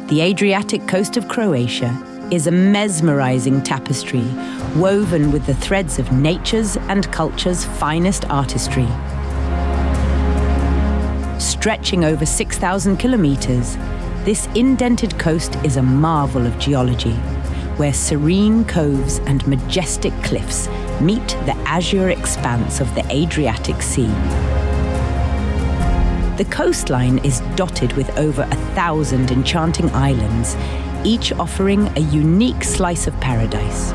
The Adriatic coast of Croatia is a mesmerising tapestry woven with the threads of nature's and culture's finest artistry. Stretching over 6,000 kilometres, this indented coast is a marvel of geology, where serene coves and majestic cliffs meet the azure expanse of the Adriatic Sea. The coastline is dotted with over 1,000 enchanting islands, each offering a unique slice of paradise.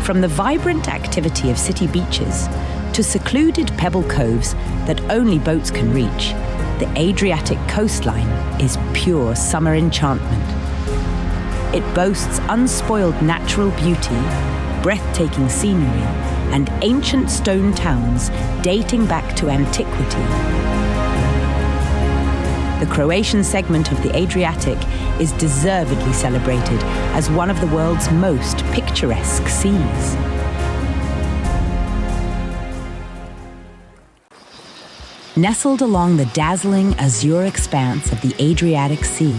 From the vibrant activity of city beaches to secluded pebble coves that only boats can reach, the Adriatic coastline is pure summer enchantment. It boasts unspoiled natural beauty, breathtaking scenery, and ancient stone towns dating back to antiquity. The Croatian segment of the Adriatic is deservedly celebrated as one of the world's most picturesque seas. Nestled along the dazzling azure expanse of the Adriatic Sea,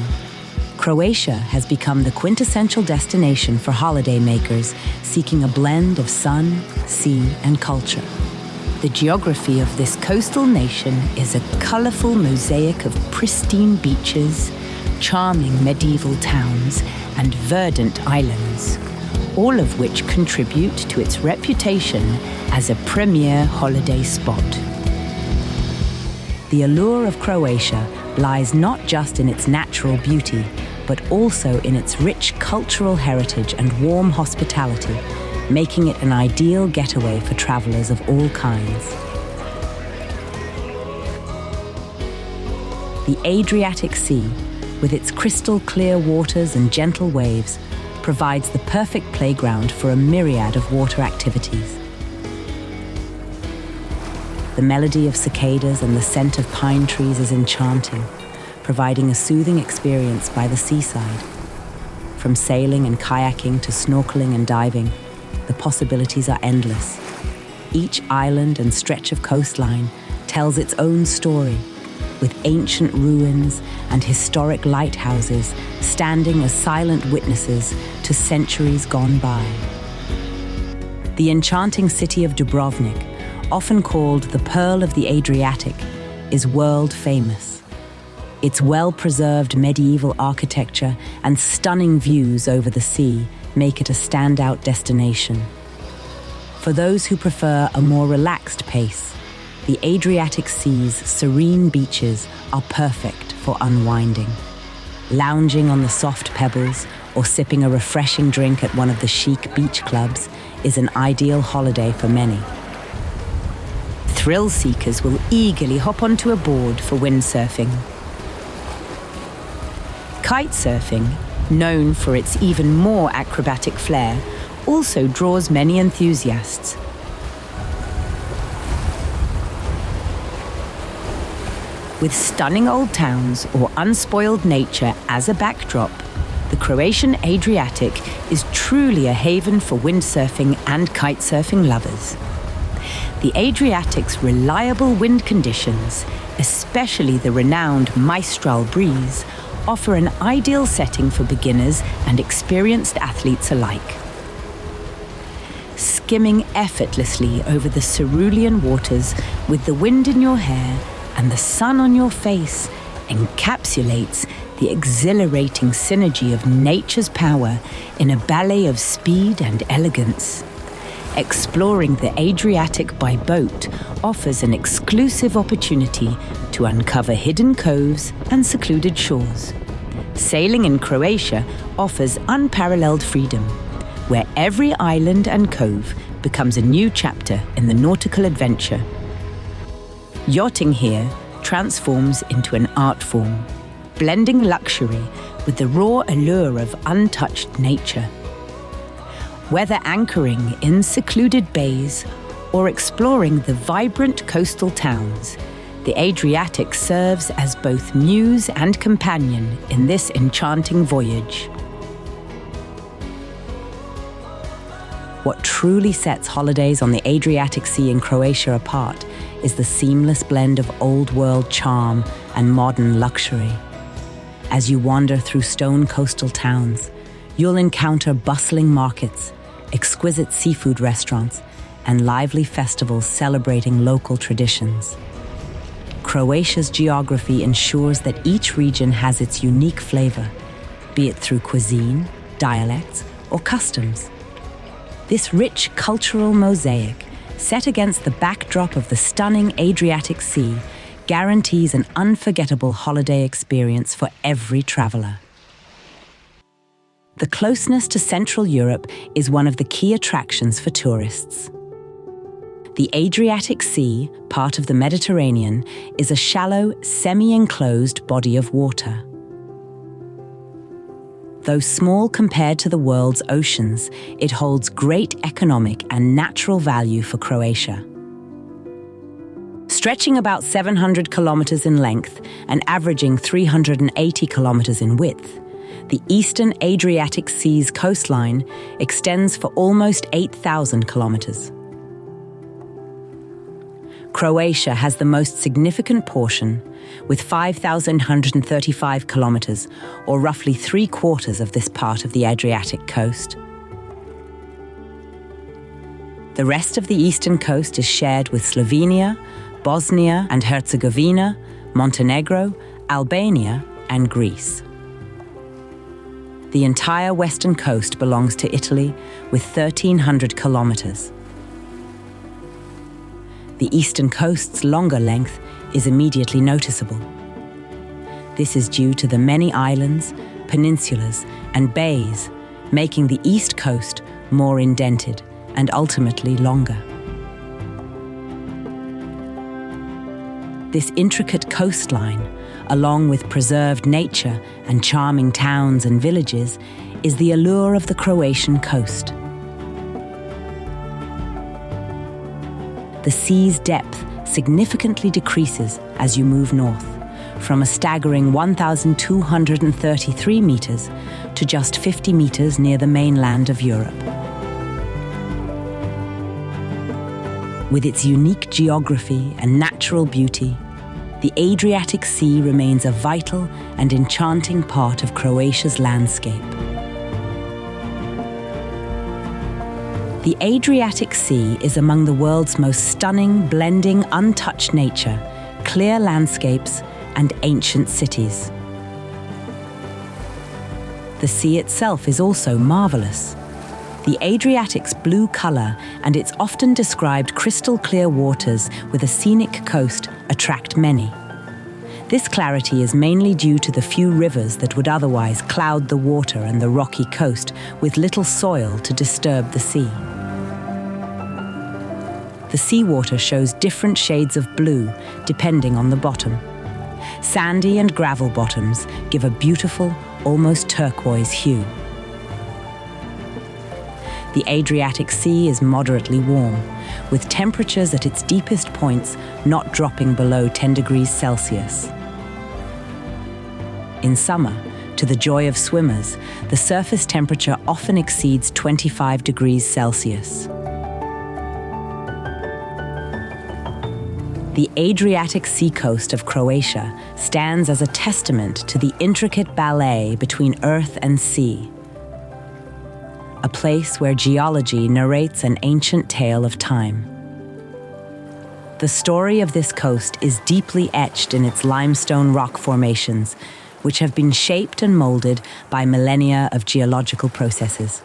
Croatia has become the quintessential destination for holidaymakers seeking a blend of sun, sea, and culture. The geography of this coastal nation is a colourful mosaic of pristine beaches, charming medieval towns, and verdant islands, all of which contribute to its reputation as a premier holiday spot. The allure of Croatia lies not just in its natural beauty, but also in its rich cultural heritage and warm hospitality, making it an ideal getaway for travellers of all kinds. The Adriatic Sea, with its crystal clear waters and gentle waves, provides the perfect playground for a myriad of water activities. The melody of cicadas and the scent of pine trees is enchanting, providing a soothing experience by the seaside. From sailing and kayaking to snorkeling and diving, the possibilities are endless. Each island and stretch of coastline tells its own story, with ancient ruins and historic lighthouses standing as silent witnesses to centuries gone by. The enchanting city of Dubrovnik, often called the Pearl of the Adriatic, is world famous. Its well-preserved medieval architecture and stunning views over the sea make it a standout destination. For those who prefer a more relaxed pace, the Adriatic Sea's serene beaches are perfect for unwinding. Lounging on the soft pebbles or sipping a refreshing drink at one of the chic beach clubs is an ideal holiday for many. Thrill seekers will eagerly hop onto a board for windsurfing. Kitesurfing, known for its even more acrobatic flair, also draws many enthusiasts. With stunning old towns or unspoiled nature as a backdrop, the Croatian Adriatic is truly a haven for windsurfing and kitesurfing lovers. The Adriatic's reliable wind conditions, especially the renowned Mistral breeze, offer an ideal setting for beginners and experienced athletes alike. Skimming effortlessly over the cerulean waters with the wind in your hair and the sun on your face encapsulates the exhilarating synergy of nature's power in a ballet of speed and elegance. Exploring the Adriatic by boat offers an exclusive opportunity to uncover hidden coves and secluded shores. Sailing in Croatia offers unparalleled freedom, where every island and cove becomes a new chapter in the nautical adventure. Yachting here transforms into an art form, blending luxury with the raw allure of untouched nature. Whether anchoring in secluded bays or exploring the vibrant coastal towns, the Adriatic serves as both muse and companion in this enchanting voyage. What truly sets holidays on the Adriatic Sea in Croatia apart is the seamless blend of old-world charm and modern luxury. As you wander through stone coastal towns, you'll encounter bustling markets, exquisite seafood restaurants, and lively festivals celebrating local traditions. Croatia's geography ensures that each region has its unique flavor, be it through cuisine, dialects, or customs. This rich cultural mosaic, set against the backdrop of the stunning Adriatic Sea, guarantees an unforgettable holiday experience for every traveler. The closeness to Central Europe is one of the key attractions for tourists. The Adriatic Sea, part of the Mediterranean, is a shallow, semi-enclosed body of water. Though small compared to the world's oceans, it holds great economic and natural value for Croatia. Stretching about 700 kilometers in length and averaging 380 kilometers in width, the eastern Adriatic Sea's coastline extends for almost 8,000 kilometers. Croatia has the most significant portion, with 5,135 kilometers, or roughly 3/4 of this part of the Adriatic coast. The rest of the eastern coast is shared with Slovenia, Bosnia and Herzegovina, Montenegro, Albania, and Greece. The entire western coast belongs to Italy, with 1,300 kilometers. The eastern coast's longer length is immediately noticeable. This is due to the many islands, peninsulas, and bays, making the east coast more indented and ultimately longer. This intricate coastline, along with preserved nature and charming towns and villages, is the allure of the Croatian coast. The sea's depth significantly decreases as you move north, from a staggering 1,233 meters to just 50 meters near the mainland of Europe. With its unique geography and natural beauty, the Adriatic Sea remains a vital and enchanting part of Croatia's landscape. The Adriatic Sea is among the world's most stunning, blending untouched nature, clear landscapes, and ancient cities. The sea itself is also marvelous. The Adriatic's blue color and its often described crystal-clear waters with a scenic coast attract many. This clarity is mainly due to the few rivers that would otherwise cloud the water and the rocky coast with little soil to disturb the sea. The seawater shows different shades of blue depending on the bottom. Sandy and gravel bottoms give a beautiful, almost turquoise hue. The Adriatic Sea is moderately warm, with temperatures at its deepest points not dropping below 10 degrees Celsius. In summer, to the joy of swimmers, the surface temperature often exceeds 25 degrees Celsius. The Adriatic seacoast of Croatia stands as a testament to the intricate ballet between earth and sea, a place where geology narrates an ancient tale of time. The story of this coast is deeply etched in its limestone rock formations, which have been shaped and molded by millennia of geological processes.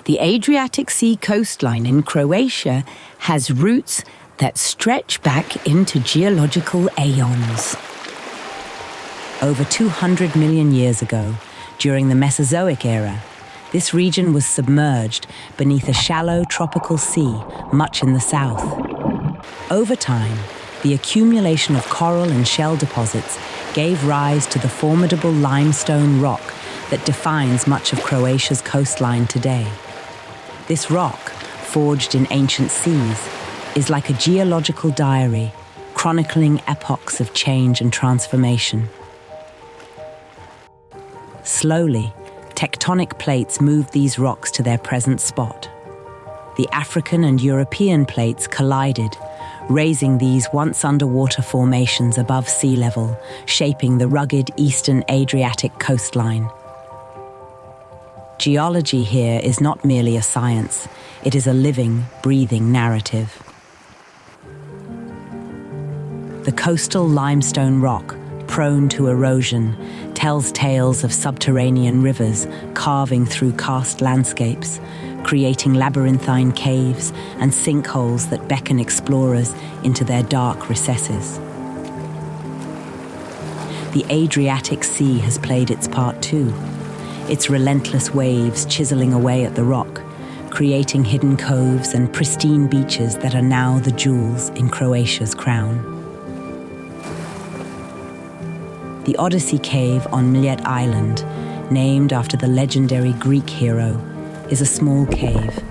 The Adriatic Sea coastline in Croatia has roots that stretch back into geological aeons. Over 200 million years ago, during the Mesozoic era, this region was submerged beneath a shallow tropical sea much in the south. Over time, the accumulation of coral and shell deposits gave rise to the formidable limestone rock that defines much of Croatia's coastline today. This rock, forged in ancient seas, is like a geological diary, chronicling epochs of change and transformation. Slowly, tectonic plates moved these rocks to their present spot. The African and European plates collided, raising these once underwater formations above sea level, shaping the rugged eastern Adriatic coastline. Geology here is not merely a science, it is a living, breathing narrative. The coastal limestone rock, prone to erosion, tells tales of subterranean rivers carving through karst landscapes, creating labyrinthine caves and sinkholes that beckon explorers into their dark recesses. The Adriatic Sea has played its part too, its relentless waves chiseling away at the rock, creating hidden coves and pristine beaches that are now the jewels in Croatia's crown. The Odyssey Cave on Zlatni Island, named after the legendary Greek hero, is a small cave.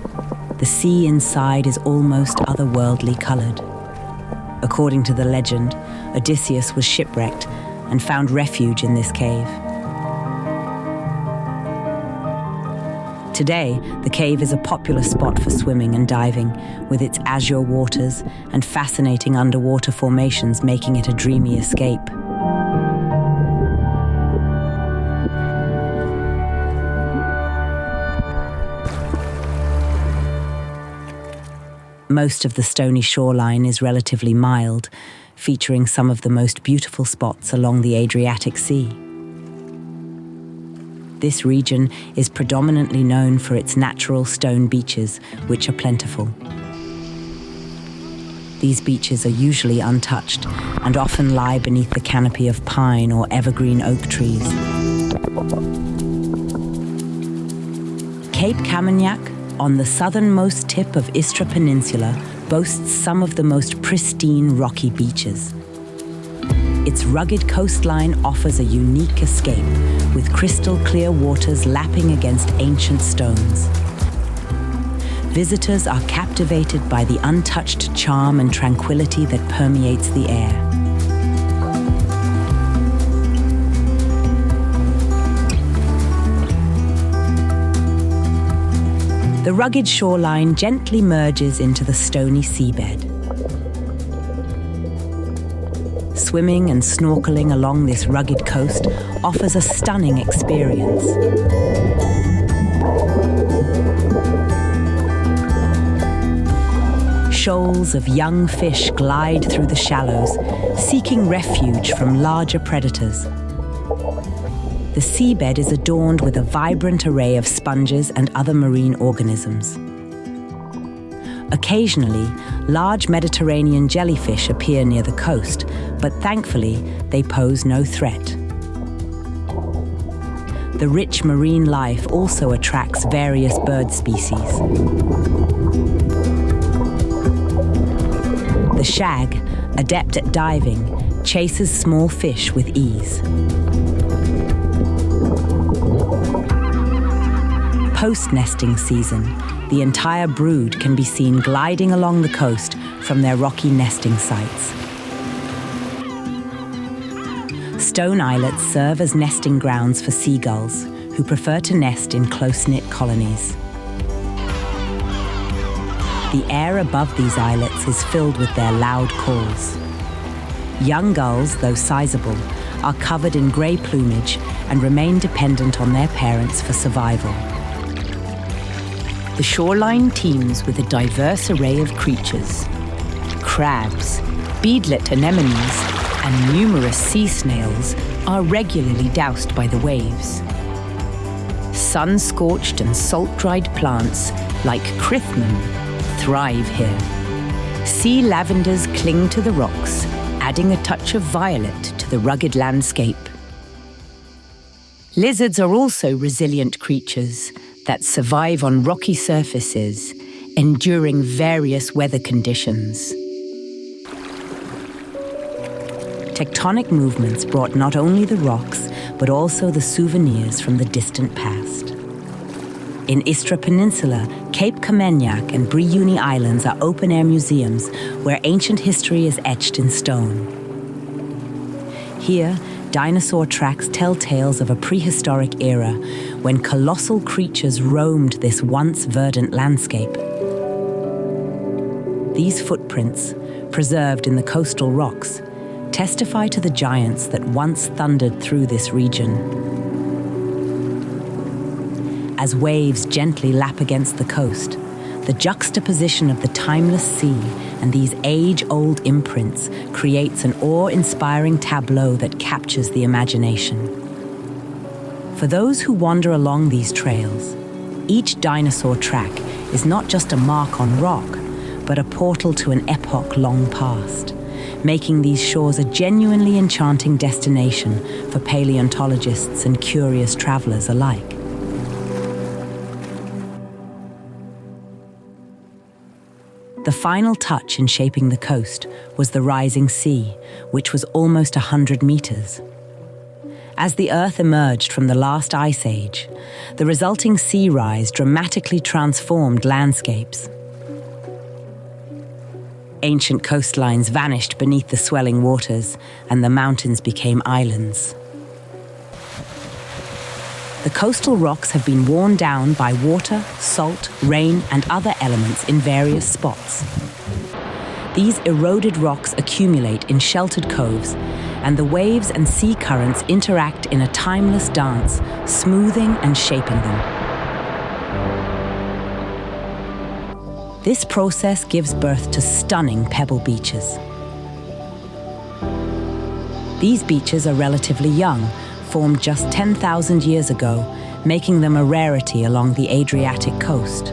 The sea inside is almost otherworldly colored. According to the legend, Odysseus was shipwrecked and found refuge in this cave. Today, the cave is a popular spot for swimming and diving, with its azure waters and fascinating underwater formations making it a dreamy escape. Most of the stony shoreline is relatively mild, featuring some of the most beautiful spots along the Adriatic Sea. This region is predominantly known for its natural stone beaches, which are plentiful. These beaches are usually untouched and often lie beneath the canopy of pine or evergreen oak trees. Cape Kamenjak, on the southernmost tip of Istra Peninsula, boasts some of the most pristine rocky beaches. Its rugged coastline offers a unique escape, with crystal-clear waters lapping against ancient stones. Visitors are captivated by the untouched charm and tranquility that permeates the air. The rugged shoreline gently merges into the stony seabed. Swimming and snorkeling along this rugged coast offers a stunning experience. Shoals of young fish glide through the shallows, seeking refuge from larger predators. The seabed is adorned with a vibrant array of sponges and other marine organisms. Occasionally, large Mediterranean jellyfish appear near the coast, but thankfully, they pose no threat. The rich marine life also attracts various bird species. The shag, adept at diving, chases small fish with ease. Post-nesting season, the entire brood can be seen gliding along the coast from their rocky nesting sites. Stone islets serve as nesting grounds for seagulls, who prefer to nest in close-knit colonies. The air above these islets is filled with their loud calls. Young gulls, though sizable, are covered in grey plumage and remain dependent on their parents for survival. The shoreline teems with a diverse array of creatures. Crabs, beadlet anemones, and numerous sea snails are regularly doused by the waves. Sun-scorched and salt-dried plants like cryptmum thrive here. Sea lavenders cling to the rocks, adding a touch of violet to the rugged landscape. Lizards are also resilient creatures that survive on rocky surfaces, enduring various weather conditions. Tectonic movements brought not only the rocks, but also the souvenirs from the distant past. In Istra Peninsula, Cape Kamenjak and Brijuni Islands are open-air museums where ancient history is etched in stone. Here, dinosaur tracks tell tales of a prehistoric era when colossal creatures roamed this once verdant landscape. These footprints, preserved in the coastal rocks, testify to the giants that once thundered through this region. As waves gently lap against the coast, the juxtaposition of the timeless sea and these age-old imprints creates an awe-inspiring tableau that captures the imagination. For those who wander along these trails, each dinosaur track is not just a mark on rock, but a portal to an epoch long past, making these shores a genuinely enchanting destination for paleontologists and curious travelers alike. The final touch in shaping the coast was the rising sea, which was almost 100 meters. As the Earth emerged from the last ice age, the resulting sea rise dramatically transformed landscapes. Ancient coastlines vanished beneath the swelling waters, and the mountains became islands. The coastal rocks have been worn down by water, salt, rain, and other elements in various spots. These eroded rocks accumulate in sheltered coves, and the waves and sea currents interact in a timeless dance, smoothing and shaping them. This process gives birth to stunning pebble beaches. These beaches are relatively young, formed just 10,000 years ago, making them a rarity along the Adriatic coast.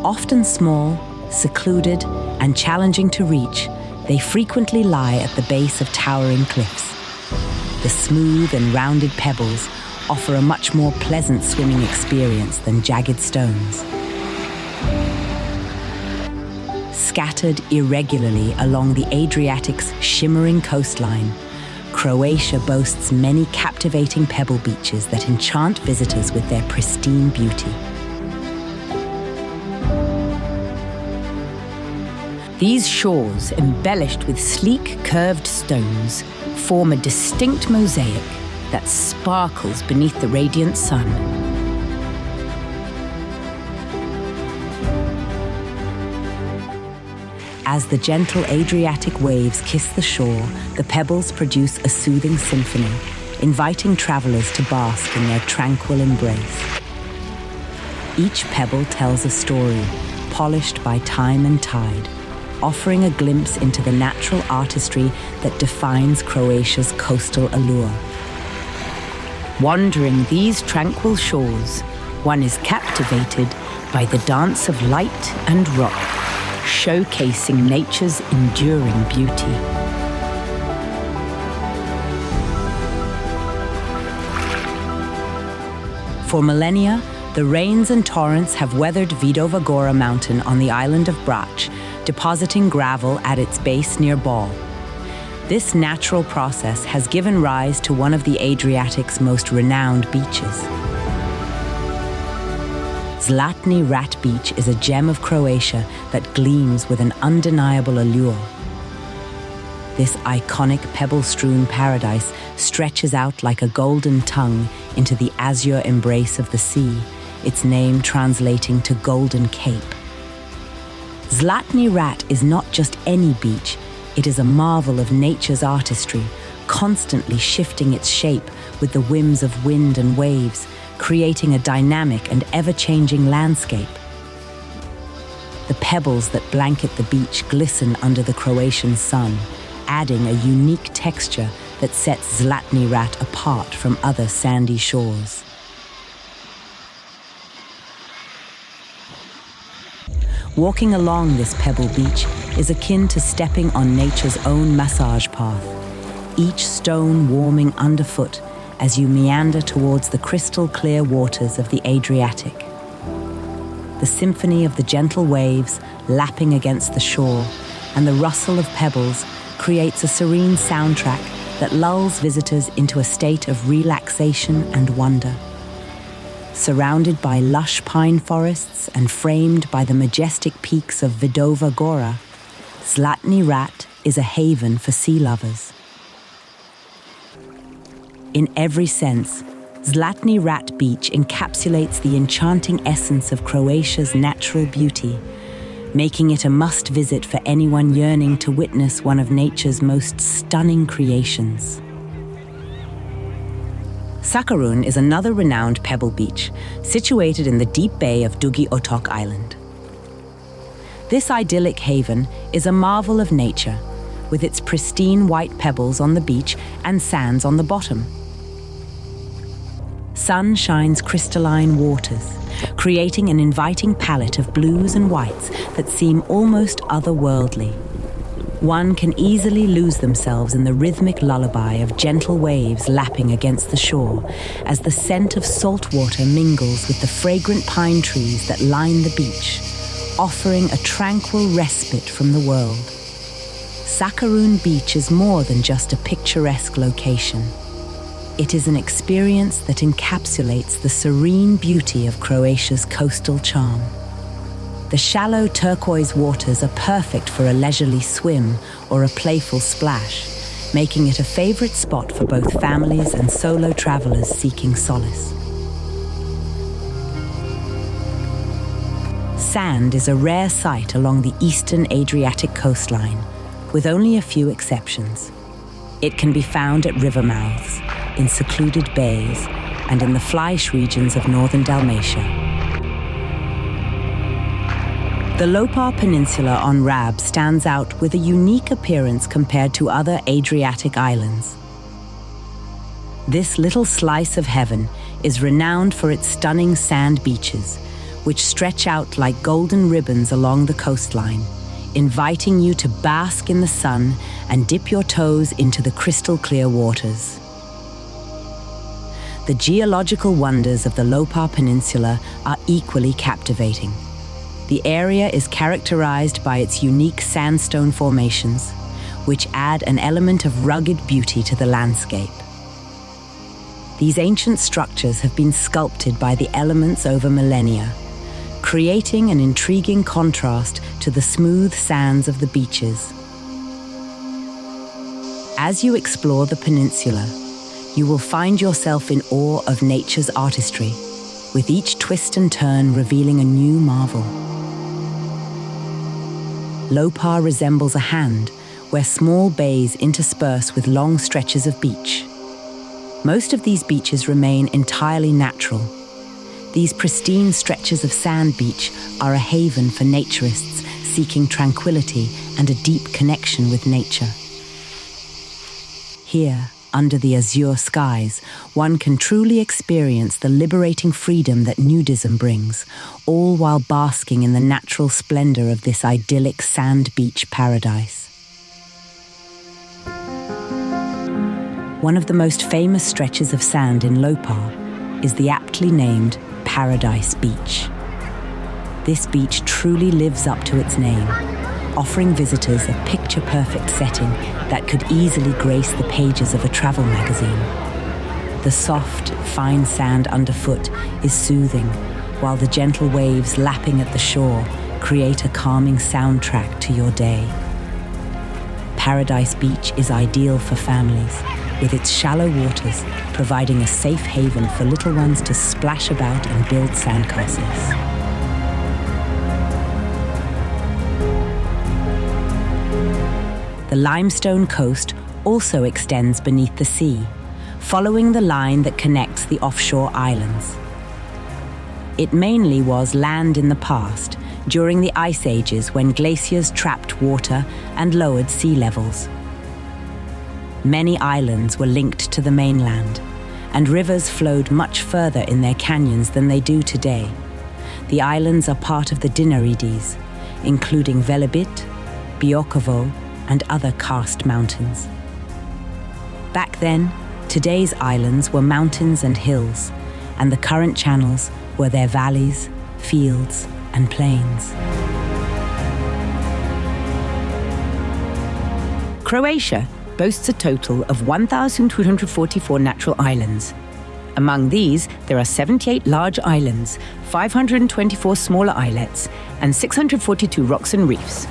Often small, secluded, and challenging to reach, they frequently lie at the base of towering cliffs. The smooth and rounded pebbles offer a much more pleasant swimming experience than jagged stones. Scattered irregularly along the Adriatic's shimmering coastline, Croatia boasts many captivating pebble beaches that enchant visitors with their pristine beauty. These shores, embellished with sleek, curved stones, form a distinct mosaic that sparkles beneath the radiant sun. As the gentle Adriatic waves kiss the shore, the pebbles produce a soothing symphony, inviting travelers to bask in their tranquil embrace. Each pebble tells a story, polished by time and tide, offering a glimpse into the natural artistry that defines Croatia's coastal allure. Wandering these tranquil shores, one is captivated by the dance of light and rock, showcasing nature's enduring beauty. For millennia, the rains and torrents have weathered Vidova Gora mountain on the island of Brač, depositing gravel at its base near Bol. This natural process has given rise to one of the Adriatic's most renowned beaches. Zlatni Rat Beach is a gem of Croatia that gleams with an undeniable allure. This iconic pebble-strewn paradise stretches out like a golden tongue into the azure embrace of the sea, its name translating to Golden Cape. Zlatni Rat is not just any beach, it is a marvel of nature's artistry, constantly shifting its shape with the whims of wind and waves, creating a dynamic and ever-changing landscape. The pebbles that blanket the beach glisten under the Croatian sun, adding a unique texture that sets Zlatni Rat apart from other sandy shores. Walking along this pebble beach is akin to stepping on nature's own massage path, each stone warming underfoot as you meander towards the crystal-clear waters of the Adriatic. The symphony of the gentle waves lapping against the shore and the rustle of pebbles creates a serene soundtrack that lulls visitors into a state of relaxation and wonder. Surrounded by lush pine forests and framed by the majestic peaks of Vidova Gora, Zlatni Rat is a haven for sea lovers. In every sense, Zlatni Rat Beach encapsulates the enchanting essence of Croatia's natural beauty, making it a must-visit for anyone yearning to witness one of nature's most stunning creations. Sakarun is another renowned pebble beach, situated in the deep bay of Dugi Otok Island. This idyllic haven is a marvel of nature, with its pristine white pebbles on the beach and sands on the bottom. Sun shines crystalline waters, creating an inviting palette of blues and whites that seem almost otherworldly. One can easily lose themselves in the rhythmic lullaby of gentle waves lapping against the shore as the scent of salt water mingles with the fragrant pine trees that line the beach, offering a tranquil respite from the world. Sakarun Beach is more than just a picturesque location. It is an experience that encapsulates the serene beauty of Croatia's coastal charm. The shallow turquoise waters are perfect for a leisurely swim or a playful splash, making it a favorite spot for both families and solo travelers seeking solace. Sand is a rare sight along the eastern Adriatic coastline, with only a few exceptions. It can be found at river mouths, in secluded bays, and in the Fleisch regions of northern Dalmatia. The Lopar Peninsula on Rab stands out with a unique appearance compared to other Adriatic islands. This little slice of heaven is renowned for its stunning sand beaches, which stretch out like golden ribbons along the coastline, inviting you to bask in the sun and dip your toes into the crystal-clear waters. The geological wonders of the Lopar Peninsula are equally captivating. The area is characterized by its unique sandstone formations, which add an element of rugged beauty to the landscape. These ancient structures have been sculpted by the elements over millennia, creating an intriguing contrast to the smooth sands of the beaches. As you explore the peninsula, you will find yourself in awe of nature's artistry, with each twist and turn revealing a new marvel. Lopar resembles a hand, where small bays intersperse with long stretches of beach. Most of these beaches remain entirely natural. These pristine stretches of sand beach are a haven for naturists seeking tranquility and a deep connection with nature. Here, under the azure skies, one can truly experience the liberating freedom that nudism brings, all while basking in the natural splendor of this idyllic sand beach paradise. One of the most famous stretches of sand in Lopar is the aptly named Paradise Beach. This beach truly lives up to its name, offering visitors a picture-perfect setting that could easily grace the pages of a travel magazine. The soft, fine sand underfoot is soothing, while the gentle waves lapping at the shore create a calming soundtrack to your day. Paradise Beach is ideal for families, with its shallow waters providing a safe haven for little ones to splash about and build sandcastles. The limestone coast also extends beneath the sea, following the line that connects the offshore islands. It mainly was land in the past, during the ice ages when glaciers trapped water and lowered sea levels. Many islands were linked to the mainland, and rivers flowed much further in their canyons than they do today. The islands are part of the Dinarides, including Velebit, Biokovo, and other karst mountains. Back then, today's islands were mountains and hills, and the current channels were their valleys, fields, and plains. Croatia boasts a total of 1,244 natural islands. Among these, there are 78 large islands, 524 smaller islets, and 642 rocks and reefs.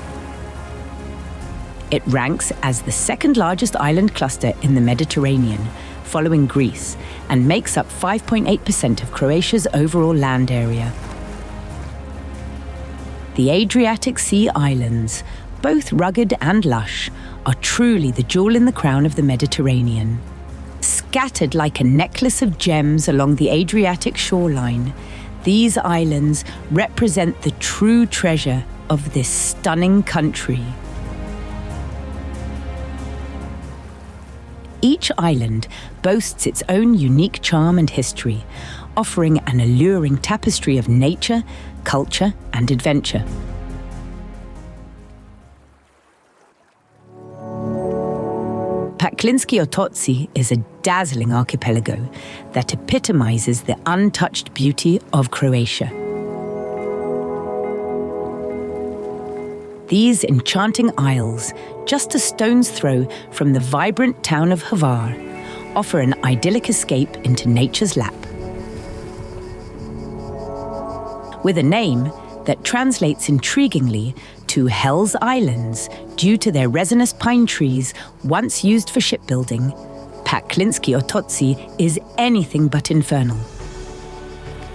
It ranks as the second largest island cluster in the Mediterranean, following Greece, and makes up 5.8% of Croatia's overall land area. The Adriatic Sea islands, both rugged and lush, are truly the jewel in the crown of the Mediterranean. Scattered like a necklace of gems along the Adriatic shoreline, these islands represent the true treasure of this stunning country. Each island boasts its own unique charm and history, offering an alluring tapestry of nature, culture, and adventure. Paklinski Otoci is a dazzling archipelago that epitomizes the untouched beauty of Croatia. These enchanting isles, just a stone's throw from the vibrant town of Hvar, offer an idyllic escape into nature's lap. With a name that translates intriguingly to Hell's Islands due to their resinous pine trees once used for shipbuilding, Paklinski Otoci is anything but infernal.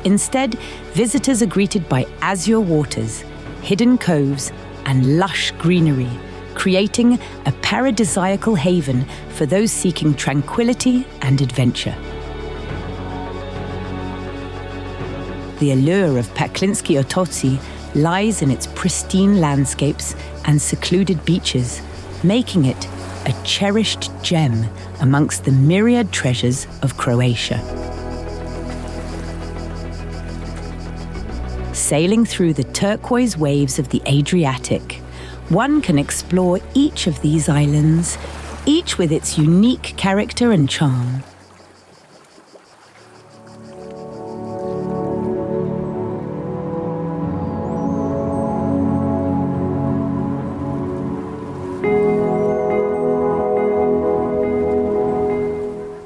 Instead, visitors are greeted by azure waters, hidden coves, and lush greenery, creating a paradisiacal haven for those seeking tranquility and adventure. The allure of Paklinski Otoci lies in its pristine landscapes and secluded beaches, making it a cherished gem amongst the myriad treasures of Croatia. Sailing through the turquoise waves of the Adriatic, one can explore each of these islands, each with its unique character and charm.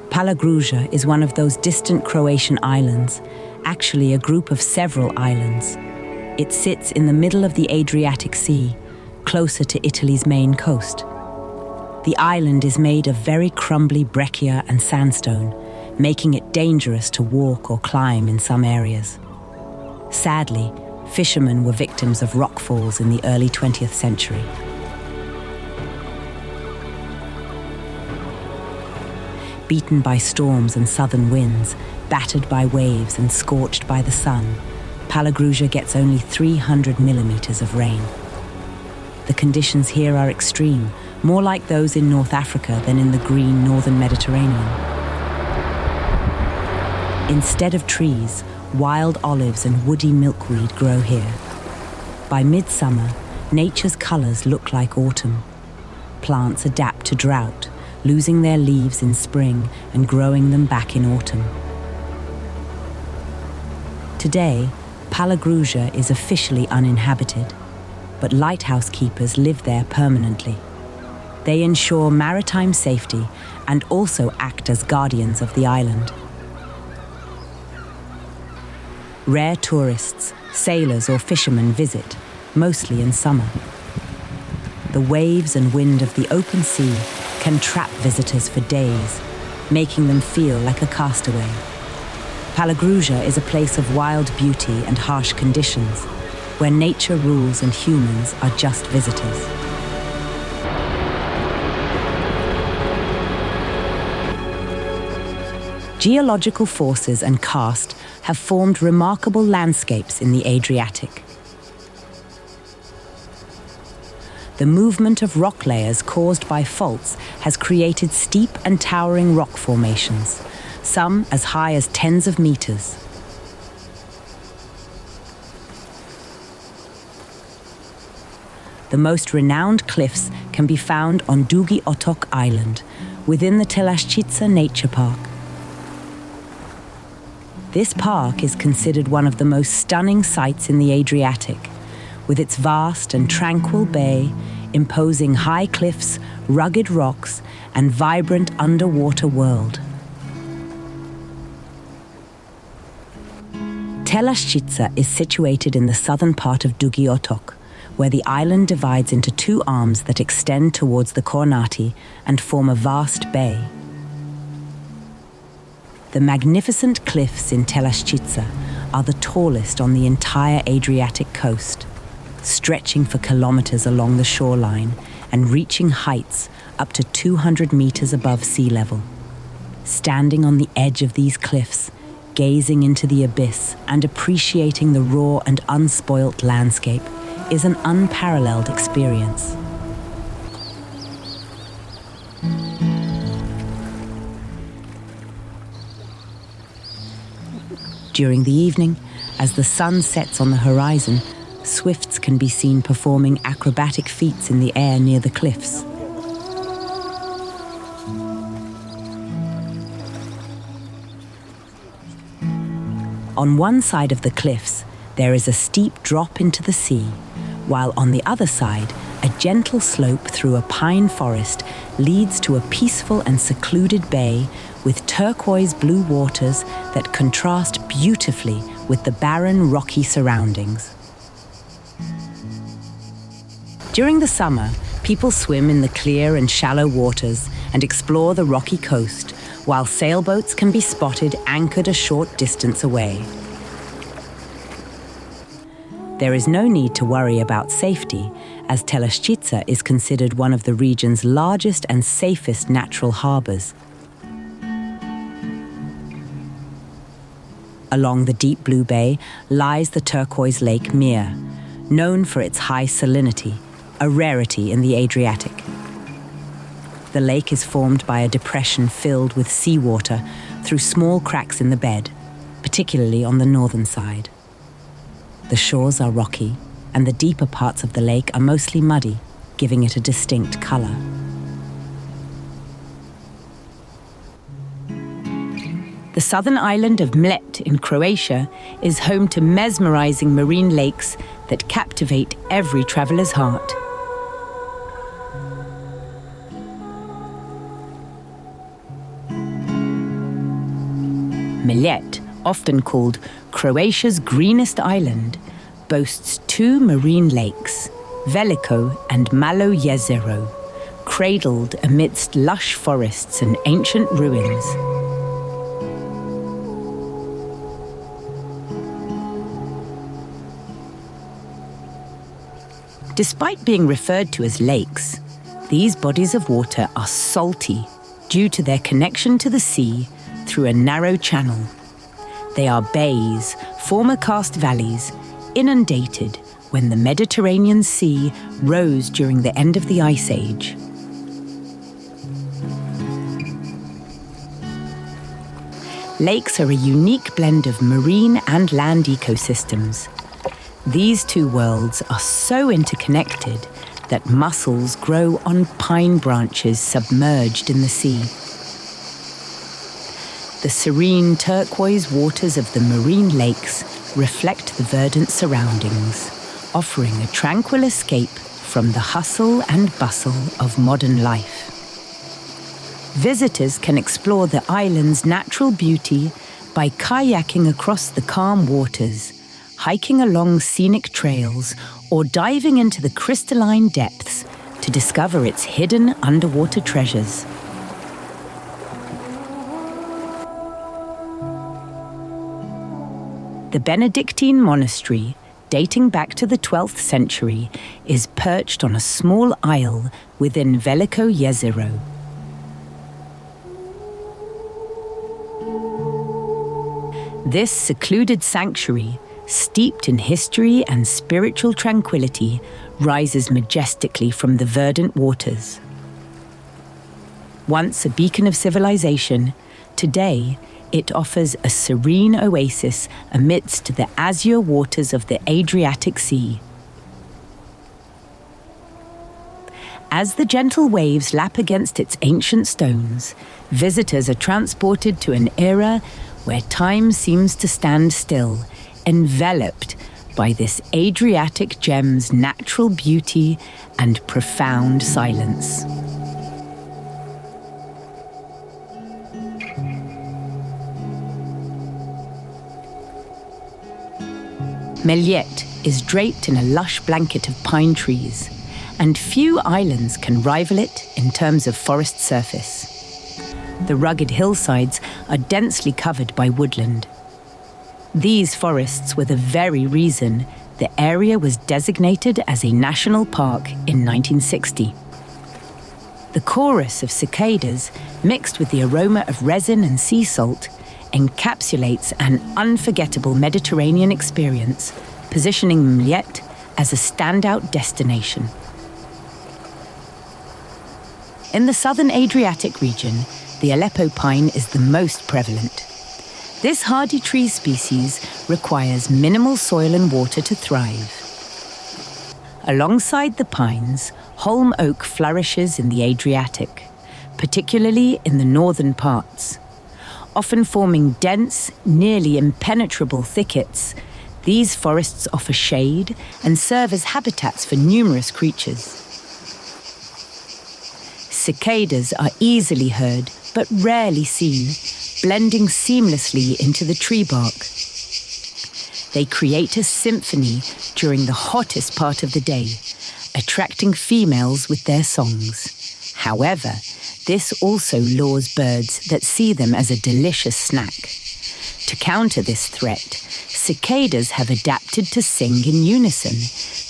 Palagruja is one of those distant Croatian islands, actually a group of several islands. It sits in the middle of the Adriatic Sea, closer to Italy's main coast. The island is made of very crumbly breccia and sandstone, making it dangerous to walk or climb in some areas. Sadly, fishermen were victims of rockfalls in the early 20th century. Beaten by storms and southern winds, battered by waves and scorched by the sun, Palagruja gets only 300 millimeters of rain. The conditions here are extreme, more like those in North Africa than in the green northern Mediterranean. Instead of trees, wild olives and woody milkweed grow here. By midsummer, nature's colors look like autumn. Plants adapt to drought, losing their leaves in spring and growing them back in autumn. Today, Palagruja is officially uninhabited, but lighthouse keepers live there permanently. They ensure maritime safety and also act as guardians of the island. Rare tourists, sailors or fishermen visit, mostly in summer. The waves and wind of the open sea can trap visitors for days, making them feel like a castaway. Palagruja is a place of wild beauty and harsh conditions, where nature rules and humans are just visitors. Geological forces and karst have formed remarkable landscapes in the Adriatic. The movement of rock layers caused by faults has created steep and towering rock formations, some as high as tens of meters. The most renowned cliffs can be found on Dugi Otok Island, within the Telaščica Nature Park. This park is considered one of the most stunning sights in the Adriatic, with its vast and tranquil bay, imposing high cliffs, rugged rocks, and vibrant underwater world. Telaščica is situated in the southern part of Dugi Otok, where the island divides into two arms that extend towards the Kornati and form a vast bay. The magnificent cliffs in Telaščica are the tallest on the entire Adriatic coast, stretching for kilometres along the shoreline and reaching heights up to 200 metres above sea level. Standing on the edge of these cliffs, gazing into the abyss and appreciating the raw and unspoilt landscape is an unparalleled experience. During the evening, as the sun sets on the horizon, swifts can be seen performing acrobatic feats in the air near the cliffs. On one side of the cliffs, there is a steep drop into the sea, while on the other side, a gentle slope through a pine forest leads to a peaceful and secluded bay with turquoise blue waters that contrast beautifully with the barren, rocky surroundings. During the summer, people swim in the clear and shallow waters and explore the rocky coast, while sailboats can be spotted anchored a short distance away. There is no need to worry about safety, as Teleščica is considered one of the region's largest and safest natural harbours. Along the deep blue bay lies the turquoise lake Mir, known for its high salinity, a rarity in the Adriatic. The lake is formed by a depression filled with seawater through small cracks in the bed, particularly on the northern side. The shores are rocky, and the deeper parts of the lake are mostly muddy, giving it a distinct colour. The southern island of Mljet in Croatia is home to mesmerising marine lakes that captivate every traveller's heart. Mljet, often called Croatia's greenest island, boasts two marine lakes, Veliko and Malo Jezero, cradled amidst lush forests and ancient ruins. Despite being referred to as lakes, these bodies of water are salty due to their connection to the sea through a narrow channel. They are bays, former karst valleys, inundated when the Mediterranean Sea rose during the end of the Ice Age. Lakes are a unique blend of marine and land ecosystems. These two worlds are so interconnected that mussels grow on pine branches submerged in the sea. The serene turquoise waters of the marine lakes reflect the verdant surroundings, offering a tranquil escape from the hustle and bustle of modern life. Visitors can explore the island's natural beauty by kayaking across the calm waters, hiking along scenic trails, or diving into the crystalline depths to discover its hidden underwater treasures. The Benedictine monastery, dating back to the 12th century, is perched on a small isle within Veliko Jezero. This secluded sanctuary, steeped in history and spiritual tranquility, rises majestically from the verdant waters. Once a beacon of civilization, today it offers a serene oasis amidst the azure waters of the Adriatic Sea. As the gentle waves lap against its ancient stones, visitors are transported to an era where time seems to stand still, enveloped by this Adriatic gem's natural beauty and profound silence. Mljet is draped in a lush blanket of pine trees, and few islands can rival it in terms of forest surface. The rugged hillsides are densely covered by woodland. These forests were the very reason the area was designated as a national park in 1960. The chorus of cicadas, mixed with the aroma of resin and sea salt, encapsulates an unforgettable Mediterranean experience, positioning Mljet as a standout destination. In the southern Adriatic region, the Aleppo pine is the most prevalent. This hardy tree species requires minimal soil and water to thrive. Alongside the pines, holm oak flourishes in the Adriatic, particularly in the northern parts. Often forming dense, nearly impenetrable thickets, these forests offer shade and serve as habitats for numerous creatures. Cicadas are easily heard, but rarely seen, blending seamlessly into the tree bark. They create a symphony during the hottest part of the day, attracting females with their songs. However, this also lures birds that see them as a delicious snack. To counter this threat, cicadas have adapted to sing in unison,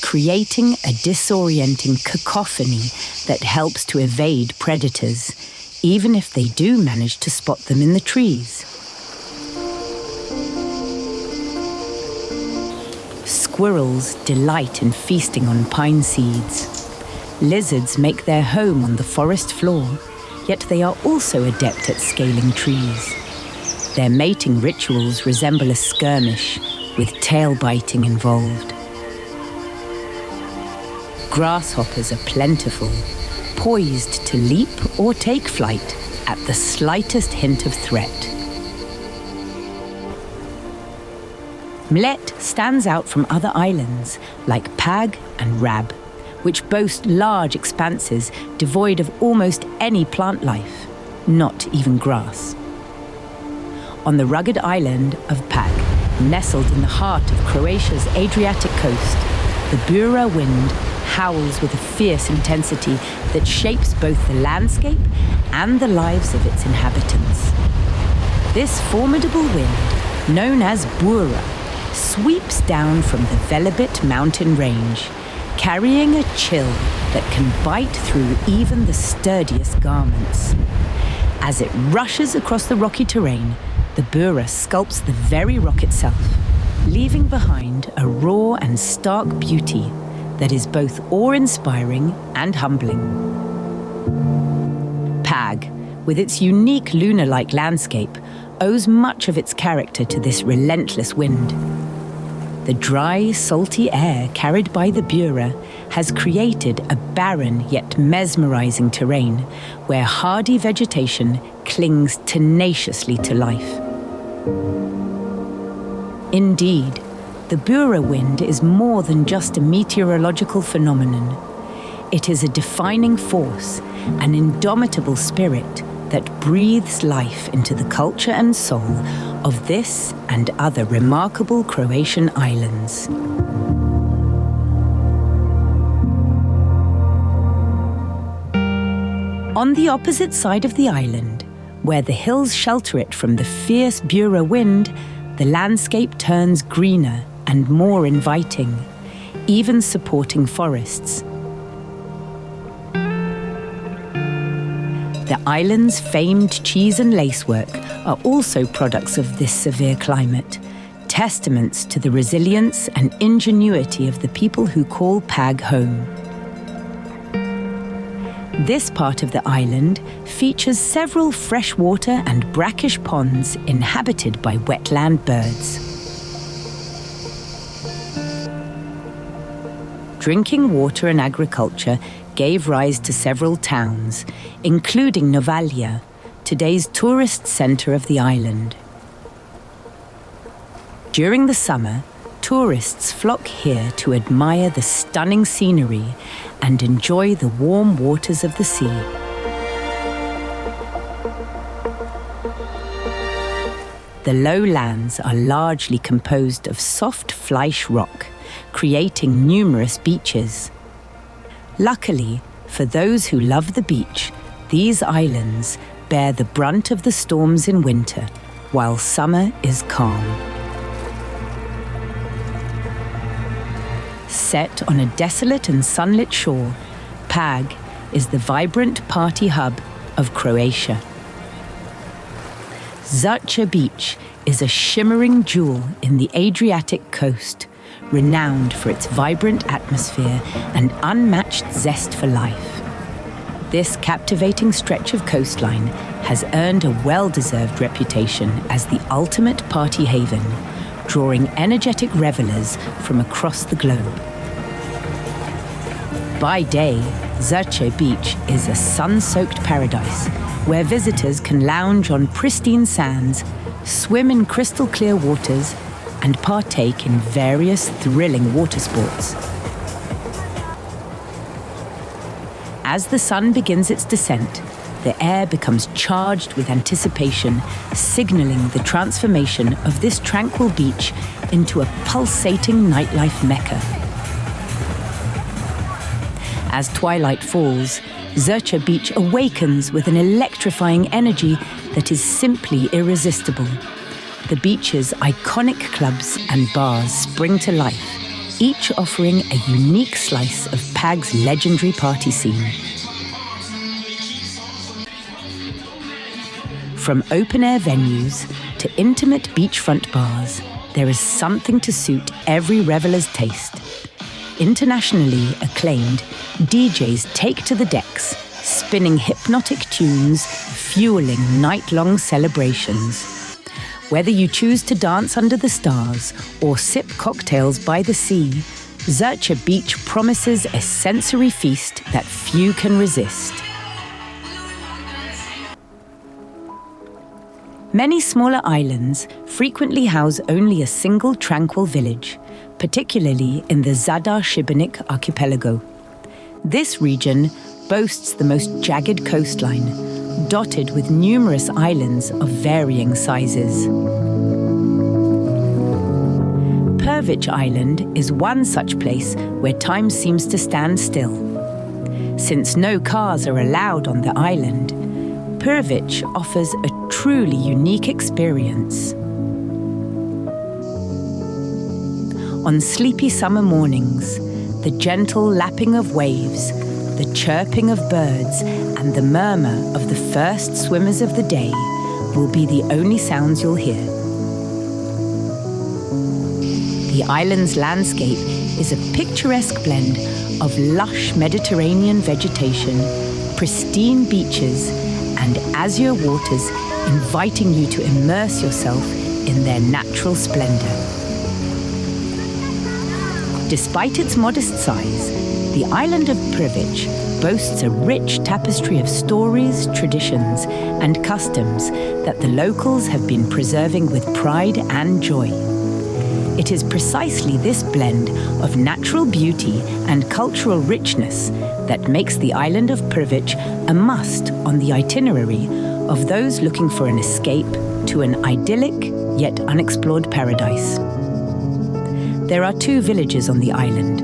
creating a disorienting cacophony that helps to evade predators, even if they do manage to spot them in the trees. Squirrels delight in feasting on pine seeds. Lizards make their home on the forest floor, yet they are also adept at scaling trees. Their mating rituals resemble a skirmish, with tail biting involved. Grasshoppers are plentiful, poised to leap or take flight at the slightest hint of threat. Mljet stands out from other islands like Pag and Rab, which boast large expanses devoid of almost any plant life, not even grass. On the rugged island of Pag, nestled in the heart of Croatia's Adriatic coast, the Bura wind howls with a fierce intensity that shapes both the landscape and the lives of its inhabitants. This formidable wind, known as Bura, sweeps down from the Velebit mountain range, carrying a chill that can bite through even the sturdiest garments. As it rushes across the rocky terrain, the Bura sculpts the very rock itself, leaving behind a raw and stark beauty that is both awe-inspiring and humbling. Pag, with its unique lunar-like landscape, owes much of its character to this relentless wind. The dry, salty air carried by the Bura has created a barren yet mesmerising terrain where hardy vegetation clings tenaciously to life. Indeed, the Bura wind is more than just a meteorological phenomenon. It is a defining force, an indomitable spirit that breathes life into the culture and soul of this and other remarkable Croatian islands. On the opposite side of the island, where the hills shelter it from the fierce Bura wind, the landscape turns greener and more inviting, even supporting forests. The island's famed cheese and lacework are also products of this severe climate, testaments to the resilience and ingenuity of the people who call Pag home. This part of the island features several freshwater and brackish ponds inhabited by wetland birds. Drinking water and agriculture gave rise to several towns, including Novalja, today's tourist centre of the island. During the summer, tourists flock here to admire the stunning scenery and enjoy the warm waters of the sea. The lowlands are largely composed of soft flysch rock, creating numerous beaches. Luckily, for those who love the beach, these islands bear the brunt of the storms in winter, while summer is calm. Set on a desolate and sunlit shore, Pag is the vibrant party hub of Croatia. Zlatni Beach is a shimmering jewel in the Adriatic coast, renowned for its vibrant atmosphere and unmatched zest for life. This captivating stretch of coastline has earned a well-deserved reputation as the ultimate party haven, drawing energetic revelers from across the globe. By day, Zlatni Beach is a sun-soaked paradise where visitors can lounge on pristine sands, swim in crystal-clear waters, and partake in various thrilling water sports. As the sun begins its descent, the air becomes charged with anticipation, signaling the transformation of this tranquil beach into a pulsating nightlife mecca. As twilight falls, Zlatni Beach awakens with an electrifying energy that is simply irresistible. The beach's iconic clubs and bars spring to life, each offering a unique slice of Pag's legendary party scene. From open-air venues to intimate beachfront bars, there is something to suit every reveler's taste. Internationally acclaimed, DJs take to the decks, spinning hypnotic tunes, fueling night-long celebrations. Whether you choose to dance under the stars or sip cocktails by the sea, Zlatni Beach promises a sensory feast that few can resist. Many smaller islands frequently house only a single tranquil village, particularly in the Zadar Šibenik archipelago. This region boasts the most jagged coastline, dotted with numerous islands of varying sizes. Prvić Island is one such place where time seems to stand still. Since no cars are allowed on the island, Prvić offers a truly unique experience. On sleepy summer mornings, the gentle lapping of waves, the chirping of birds, and the murmur of the first swimmers of the day will be the only sounds you'll hear. The island's landscape is a picturesque blend of lush Mediterranean vegetation, pristine beaches, and azure waters inviting you to immerse yourself in their natural splendor. Despite its modest size, the island of Prvić boasts a rich tapestry of stories, traditions, and customs that the locals have been preserving with pride and joy. It is precisely this blend of natural beauty and cultural richness that makes the island of Prvić a must on the itinerary of those looking for an escape to an idyllic yet unexplored paradise. There are two villages on the island,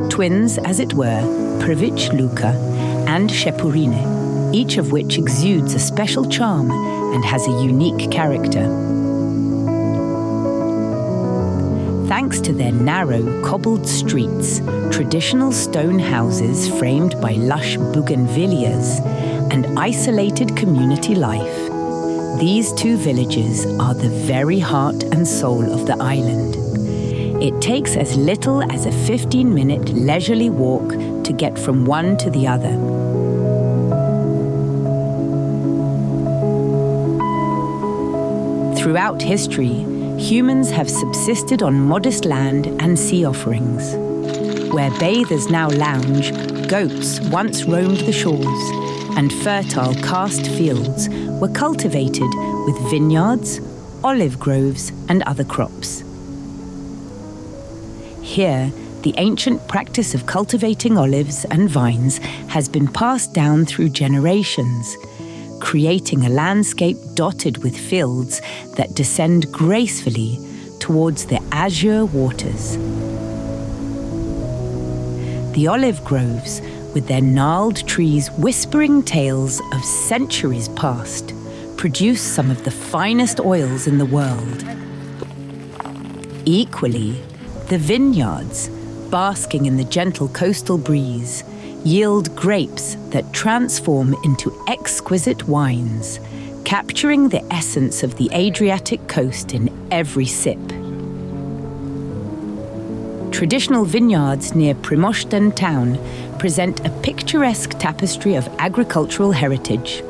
twins as it were, Prvić Luka and Šepurine, each of which exudes a special charm and has a unique character. Thanks to their narrow, cobbled streets, traditional stone houses framed by lush bougainvilleas, and isolated community life, these two villages are the very heart and soul of the island. It takes as little as a 15-minute leisurely walk to get from one to the other. Throughout history, humans have subsisted on modest land and sea offerings. Where bathers now lounge, goats once roamed the shores, and fertile karst fields were cultivated with vineyards, olive groves, and other crops. Here, the ancient practice of cultivating olives and vines has been passed down through generations, creating a landscape dotted with fields that descend gracefully towards the azure waters. The olive groves, with their gnarled trees whispering tales of centuries past, produce some of the finest oils in the world. Equally, the vineyards, basking in the gentle coastal breeze, yield grapes that transform into exquisite wines, capturing the essence of the Adriatic coast in every sip. Traditional vineyards near Primošten town present a picturesque tapestry of agricultural heritage.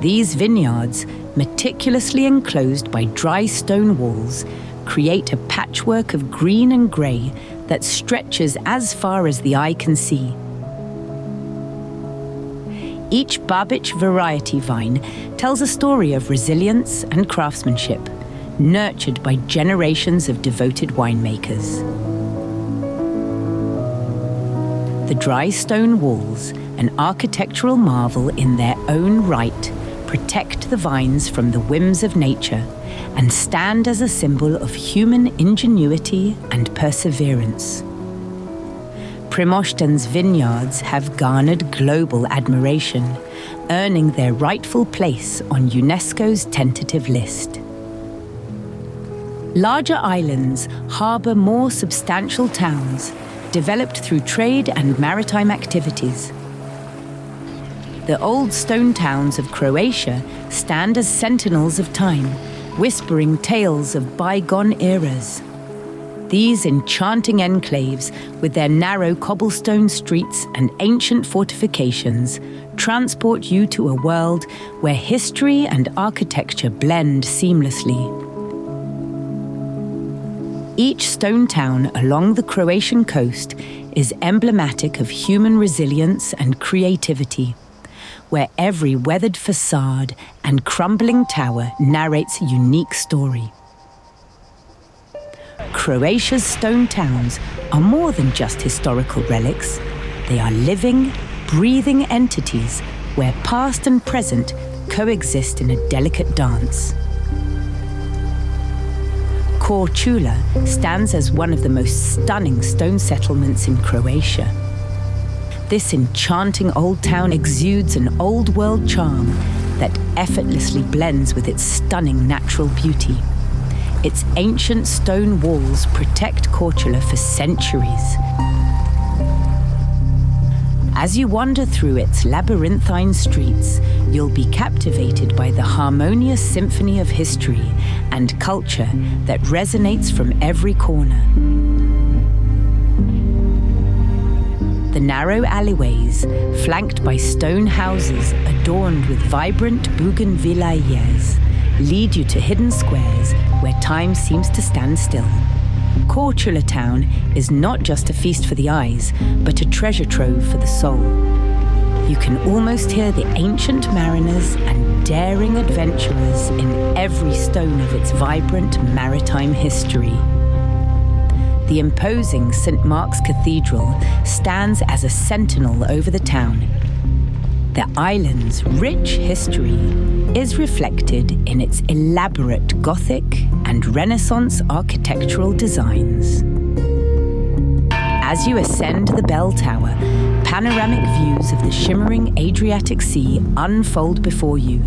These vineyards, meticulously enclosed by dry stone walls, create a patchwork of green and grey that stretches as far as the eye can see. Each Babić variety vine tells a story of resilience and craftsmanship, nurtured by generations of devoted winemakers. The dry stone walls, an architectural marvel in their own right, protect the vines from the whims of nature and stand as a symbol of human ingenuity and perseverance. Primošten's vineyards have garnered global admiration, earning their rightful place on UNESCO's tentative list. Larger islands harbour more substantial towns, developed through trade and maritime activities. The old stone towns of Croatia stand as sentinels of time, whispering tales of bygone eras. These enchanting enclaves, with their narrow cobblestone streets and ancient fortifications, transport you to a world where history and architecture blend seamlessly. Each stone town along the Croatian coast is emblematic of human resilience and creativity, where every weathered facade and crumbling tower narrates a unique story. Croatia's stone towns are more than just historical relics. They are living, breathing entities where past and present coexist in a delicate dance. Korčula stands as one of the most stunning stone settlements in Croatia. This enchanting old town exudes an old-world charm that effortlessly blends with its stunning natural beauty. Its ancient stone walls protect Korčula for centuries. As you wander through its labyrinthine streets, you'll be captivated by the harmonious symphony of history and culture that resonates from every corner. The narrow alleyways, flanked by stone houses adorned with vibrant bougainvilleas, lead you to hidden squares where time seems to stand still. Korčula town is not just a feast for the eyes, but a treasure trove for the soul. You can almost hear the ancient mariners and daring adventurers in every stone of its vibrant maritime history. The imposing St. Mark's Cathedral stands as a sentinel over the town. The island's rich history is reflected in its elaborate Gothic and Renaissance architectural designs. As you ascend the bell tower, panoramic views of the shimmering Adriatic Sea unfold before you,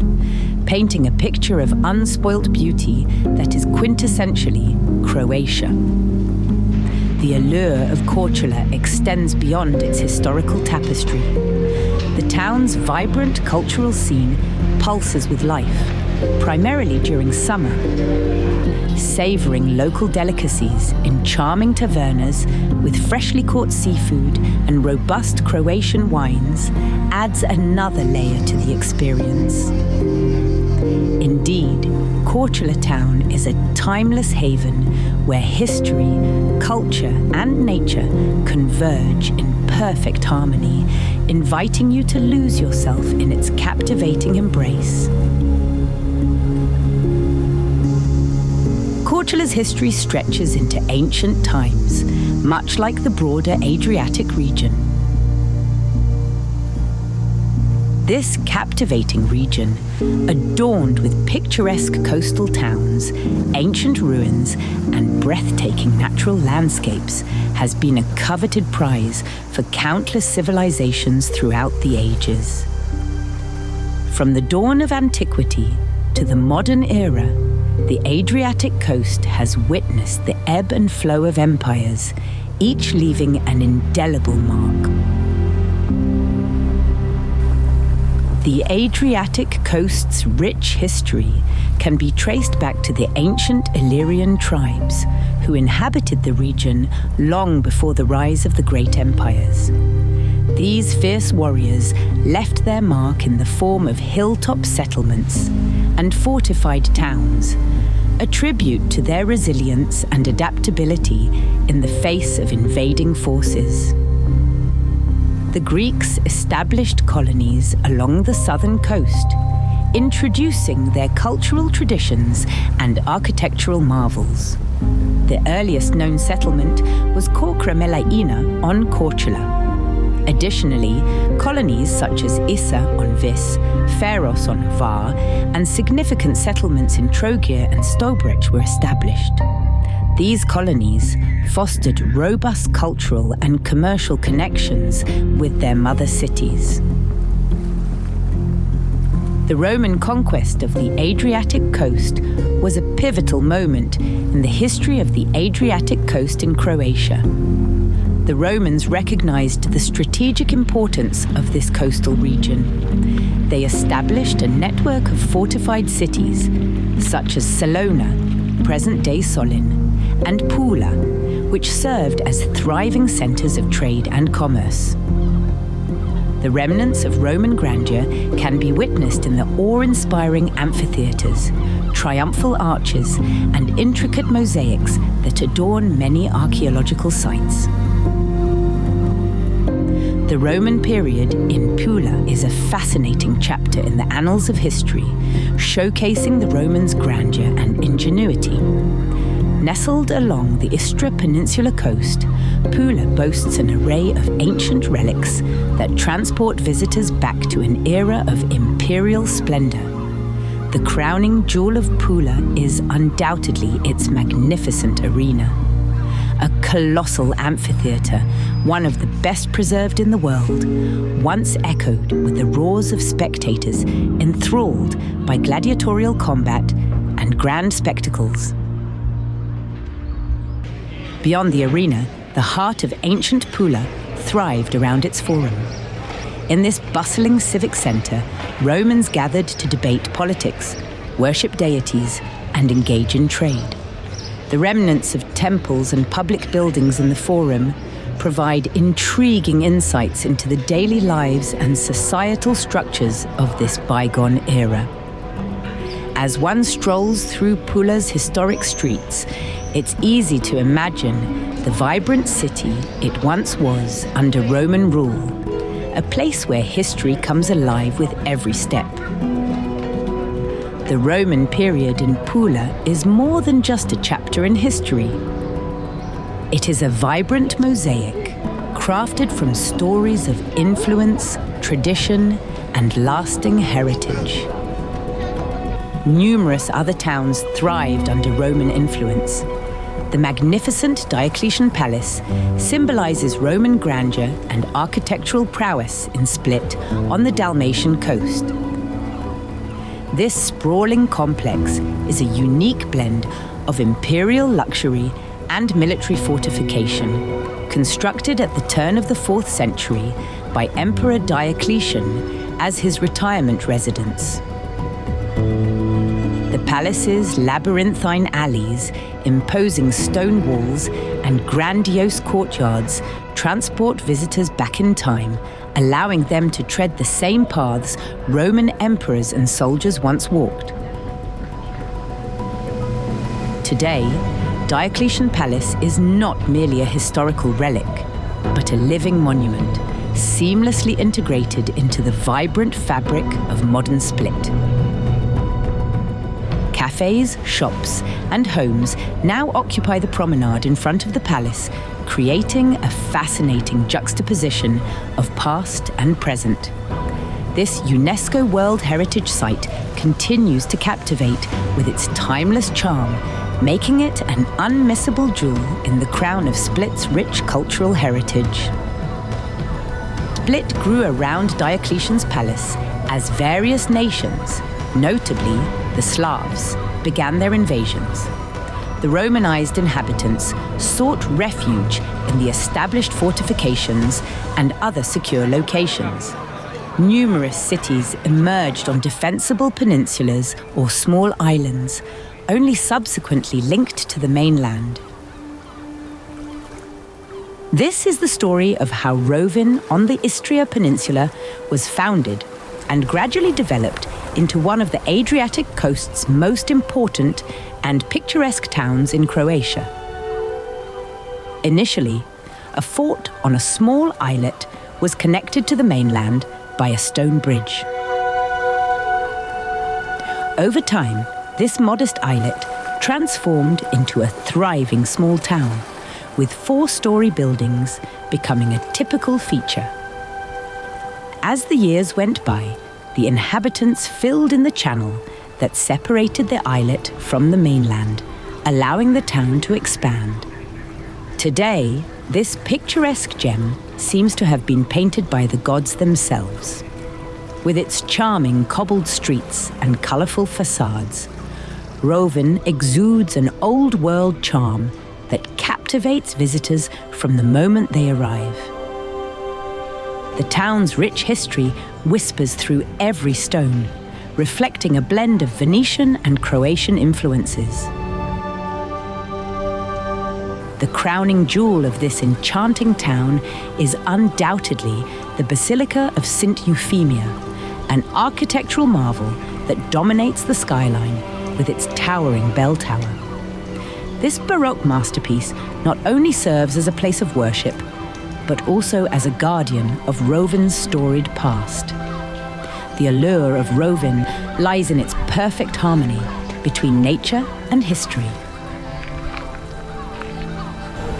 painting a picture of unspoiled beauty that is quintessentially Croatia. The allure of Korčula extends beyond its historical tapestry. The town's vibrant cultural scene pulses with life, primarily during summer. Savouring local delicacies in charming tavernas with freshly caught seafood and robust Croatian wines adds another layer to the experience. Indeed, Korčula town is a timeless haven where history, culture, and nature converge in perfect harmony, inviting you to lose yourself in its captivating embrace. Korčula's history stretches into ancient times, much like the broader Adriatic region. This captivating region, adorned with picturesque coastal towns, ancient ruins, and breathtaking natural landscapes, has been a coveted prize for countless civilizations throughout the ages. From the dawn of antiquity to the modern era, the Adriatic coast has witnessed the ebb and flow of empires, each leaving an indelible mark. The Adriatic coast's rich history can be traced back to the ancient Illyrian tribes who inhabited the region long before the rise of the great empires. These fierce warriors left their mark in the form of hilltop settlements and fortified towns, a tribute to their resilience and adaptability in the face of invading forces. The Greeks established colonies along the southern coast, introducing their cultural traditions and architectural marvels. The earliest known settlement was Corcra Melaina on Korčula. Additionally, colonies such as Issa on Vis, Pharos on Hvar, and significant settlements in Trogir and Stobrec were established. These colonies fostered robust cultural and commercial connections with their mother cities. The Roman conquest of the Adriatic coast was a pivotal moment in the history of the Adriatic coast in Croatia. The Romans recognized the strategic importance of this coastal region. They established a network of fortified cities, such as Salona, present-day Solin, and Pula, which served as thriving centers of trade and commerce. The remnants of Roman grandeur can be witnessed in the awe-inspiring amphitheaters, triumphal arches, and intricate mosaics that adorn many archaeological sites. The Roman period in Pula is a fascinating chapter in the annals of history, showcasing the Romans' grandeur and ingenuity. Nestled along the Istra Peninsula coast, Pula boasts an array of ancient relics that transport visitors back to an era of imperial splendor. The crowning jewel of Pula is undoubtedly its magnificent arena. A colossal amphitheater, one of the best preserved in the world, once echoed with the roars of spectators enthralled by gladiatorial combat and grand spectacles. Beyond the arena, the heart of ancient Pula thrived around its forum. In this bustling civic center, Romans gathered to debate politics, worship deities, and engage in trade. The remnants of temples and public buildings in the forum provide intriguing insights into the daily lives and societal structures of this bygone era. As one strolls through Pula's historic streets, it's easy to imagine the vibrant city it once was under Roman rule, a place where history comes alive with every step. The Roman period in Pula is more than just a chapter in history. It is a vibrant mosaic, crafted from stories of influence, tradition, and lasting heritage. Numerous other towns thrived under Roman influence. The magnificent Diocletian Palace symbolizes Roman grandeur and architectural prowess in Split on the Dalmatian coast. This sprawling complex is a unique blend of imperial luxury and military fortification, constructed at the turn of the 4th century by Emperor Diocletian as his retirement residence. The palace's labyrinthine alleys, imposing stone walls, and grandiose courtyards transport visitors back in time, allowing them to tread the same paths Roman emperors and soldiers once walked. Today, Diocletian Palace is not merely a historical relic, but a living monument, seamlessly integrated into the vibrant fabric of modern Split. Cafes, shops, and homes now occupy the promenade in front of the palace, creating a fascinating juxtaposition of past and present. This UNESCO World Heritage Site continues to captivate with its timeless charm, making it an unmissable jewel in the crown of Split's rich cultural heritage. Split grew around Diocletian's palace as various nations, notably the Slavs, began their invasions. the Romanized inhabitants sought refuge in the established fortifications and other secure locations. Numerous cities emerged on defensible peninsulas or small islands, only subsequently linked to the mainland. This is the story of how Rovin on the Istria Peninsula was founded and gradually developed into one of the Adriatic coast's most important and picturesque towns in Croatia. Initially, a fort on a small islet was connected to the mainland by a stone bridge. Over time, this modest islet transformed into a thriving small town, with 4-story buildings becoming a typical feature. As the years went by, the inhabitants filled in the channel that separated the islet from the mainland, allowing the town to expand. Today, this picturesque gem seems to have been painted by the gods themselves. With its charming cobbled streets and colourful facades, Rovin exudes an old-world charm that captivates visitors from the moment they arrive. The town's rich history whispers through every stone, reflecting a blend of Venetian and Croatian influences. The crowning jewel of this enchanting town is undoubtedly the Basilica of St. Euphemia, an architectural marvel that dominates the skyline with its towering bell tower. This Baroque masterpiece not only serves as a place of worship, but also as a guardian of Rovin's storied past. The allure of Rovin lies in its perfect harmony between nature and history.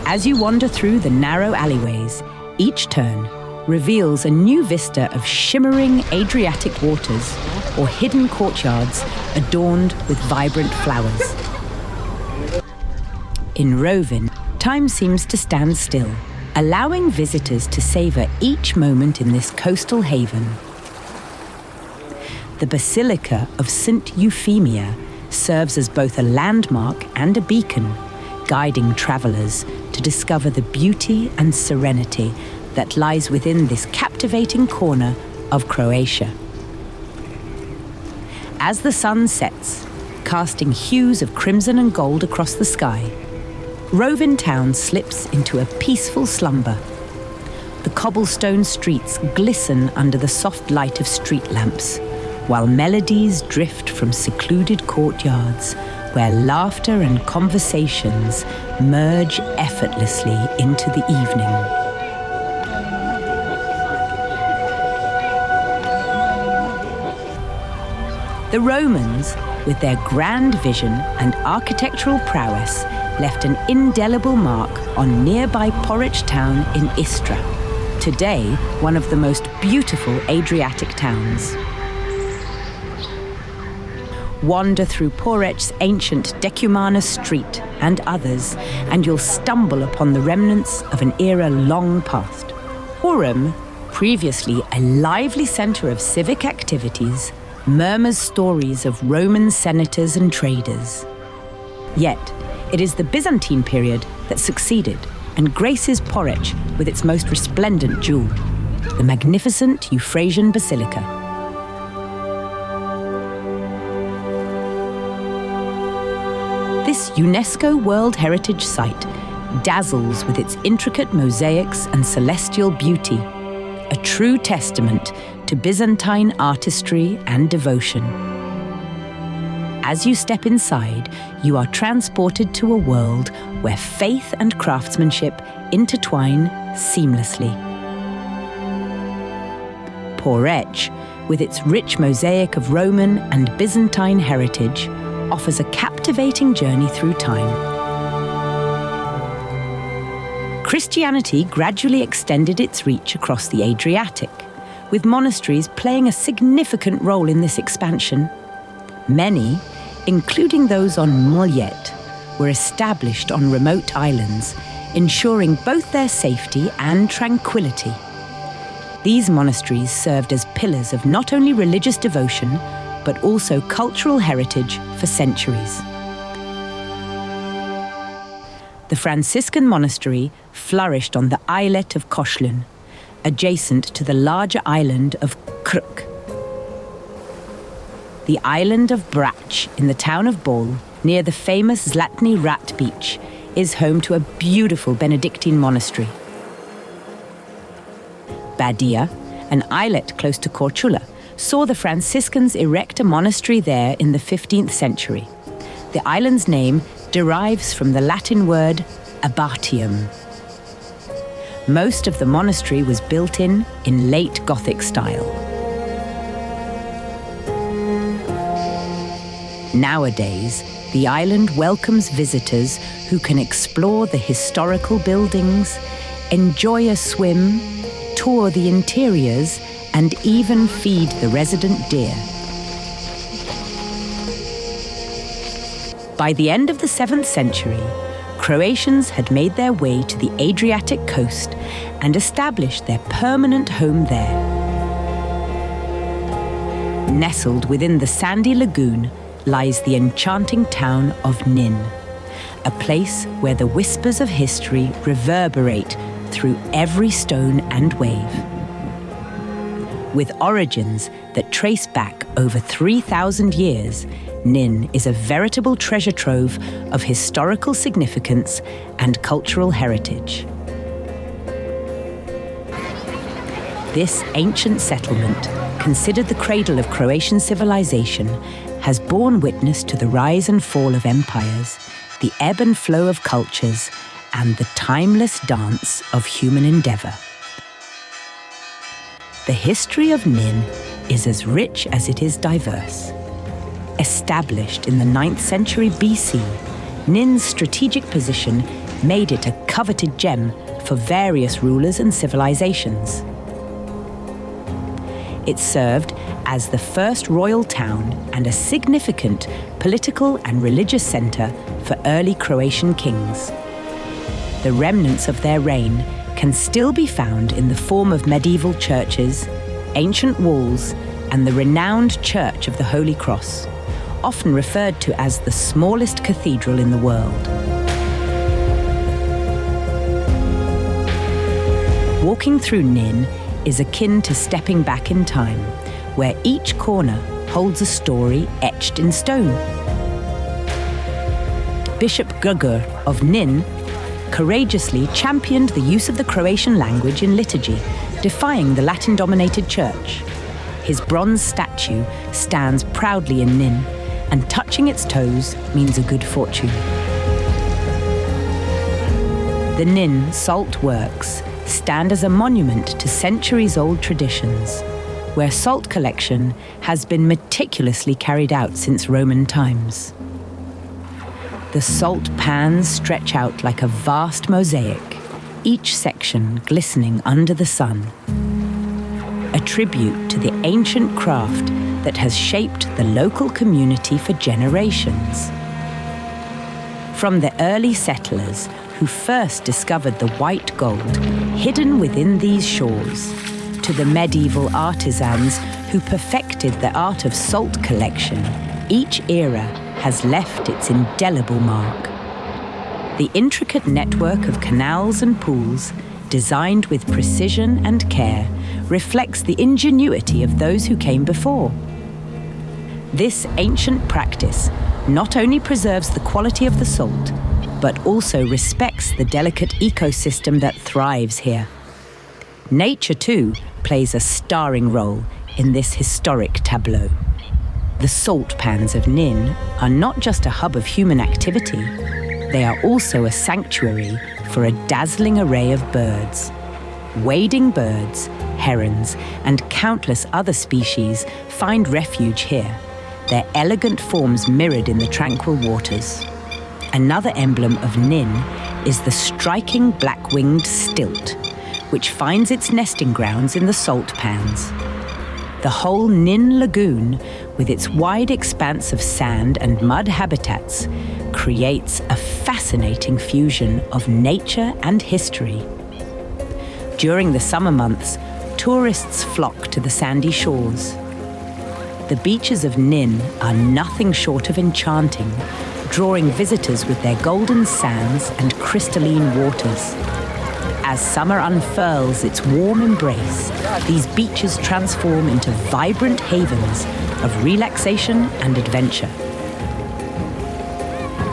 As you wander through the narrow alleyways, each turn reveals a new vista of shimmering Adriatic waters or hidden courtyards adorned with vibrant flowers. In Rovin, time seems to stand still, allowing visitors to savor each moment in this coastal haven. The Basilica of St. Euphemia serves as both a landmark and a beacon, guiding travelers to discover the beauty and serenity that lies within this captivating corner of Croatia. As the sun sets, casting hues of crimson and gold across the sky, Rovin town slips into a peaceful slumber. The cobblestone streets glisten under the soft light of street lamps, while melodies drift from secluded courtyards where laughter and conversations merge effortlessly into the evening. The Romans, with their grand vision and architectural prowess, left an indelible mark on nearby Porridge town in Istra, today one of the most beautiful Adriatic towns. Wander through Porridge's ancient Decumanus Street and others, and you'll stumble upon the remnants of an era long past. Forum, previously a lively centre of civic activities, murmurs stories of Roman senators and traders. Yet, it is the Byzantine period that succeeded and graces Porridge with its most resplendent jewel, the magnificent Euphrasian Basilica. This UNESCO World Heritage Site dazzles with its intricate mosaics and celestial beauty, a true testament to Byzantine artistry and devotion. As you step inside, you are transported to a world where faith and craftsmanship intertwine seamlessly. Porridge, with its rich mosaic of Roman and Byzantine heritage, offers a captivating journey through time. Christianity gradually extended its reach across the Adriatic, with monasteries playing a significant role in this expansion. Many, including those on Muljet, were established on remote islands, ensuring both their safety and tranquility. These monasteries served as pillars of not only religious devotion, but also cultural heritage for centuries. The Franciscan monastery flourished on the islet of Koslun, adjacent to the larger island of Krk. The island of Brač in the town of Bol, near the famous Zlatni Rat beach, is home to a beautiful Benedictine monastery. Badia, an islet close to Korčula, saw the Franciscans erect a monastery there in the 15th century. The island's name derives from the Latin word abbatium. Most of the monastery was built in late Gothic style. Nowadays, the island welcomes visitors who can explore the historical buildings, enjoy a swim, tour the interiors, and even feed the resident deer. By the end of the 7th century, Croatians had made their way to the Adriatic coast and established their permanent home there. Nestled within the sandy lagoon lies the enchanting town of Nin, a place where the whispers of history reverberate through every stone and wave. With origins that trace back over 3,000 years, Nin is a veritable treasure trove of historical significance and cultural heritage. This ancient settlement, considered the cradle of Croatian civilization, has borne witness to the rise and fall of empires, the ebb and flow of cultures, and the timeless dance of human endeavor. The history of Nin is as rich as it is diverse. Established in the 9th century BC, Nin's strategic position made it a coveted gem for various rulers and civilizations. It served as the first royal town and a significant political and religious center for early Croatian kings. The remnants of their reign can still be found in the form of medieval churches, ancient walls, and the renowned Church of the Holy Cross, often referred to as the smallest cathedral in the world. Walking through Nin is akin to stepping back in time, where each corner holds a story etched in stone. Bishop Grgur of Nin courageously championed the use of the Croatian language in liturgy, defying the Latin-dominated church. His bronze statue stands proudly in Nin, and touching its toes means a good fortune. The Nin salt works stand as a monument to centuries-old traditions, where salt collection has been meticulously carried out since Roman times. The salt pans stretch out like a vast mosaic, each section glistening under the sun. A tribute to the ancient craft that has shaped the local community for generations. From the early settlers who first discovered the white gold hidden within these shores, to the medieval artisans who perfected the art of salt collection, each era has left its indelible mark. The intricate network of canals and pools, designed with precision and care, reflects the ingenuity of those who came before. This ancient practice not only preserves the quality of the salt, but also respects the delicate ecosystem that thrives here. Nature, too, plays a starring role in this historic tableau. The salt pans of Nin are not just a hub of human activity, they are also a sanctuary for a dazzling array of birds. Wading birds, herons, and countless other species find refuge here, their elegant forms mirrored in the tranquil waters. Another emblem of Nin is the striking black-winged stilt, which finds its nesting grounds in the salt pans. The whole Nin lagoon, with its wide expanse of sand and mud habitats, creates a fascinating fusion of nature and history. During the summer months, tourists flock to the sandy shores. The beaches of Nin are nothing short of enchanting, drawing visitors with their golden sands and crystalline waters. As summer unfurls its warm embrace, these beaches transform into vibrant havens of relaxation and adventure.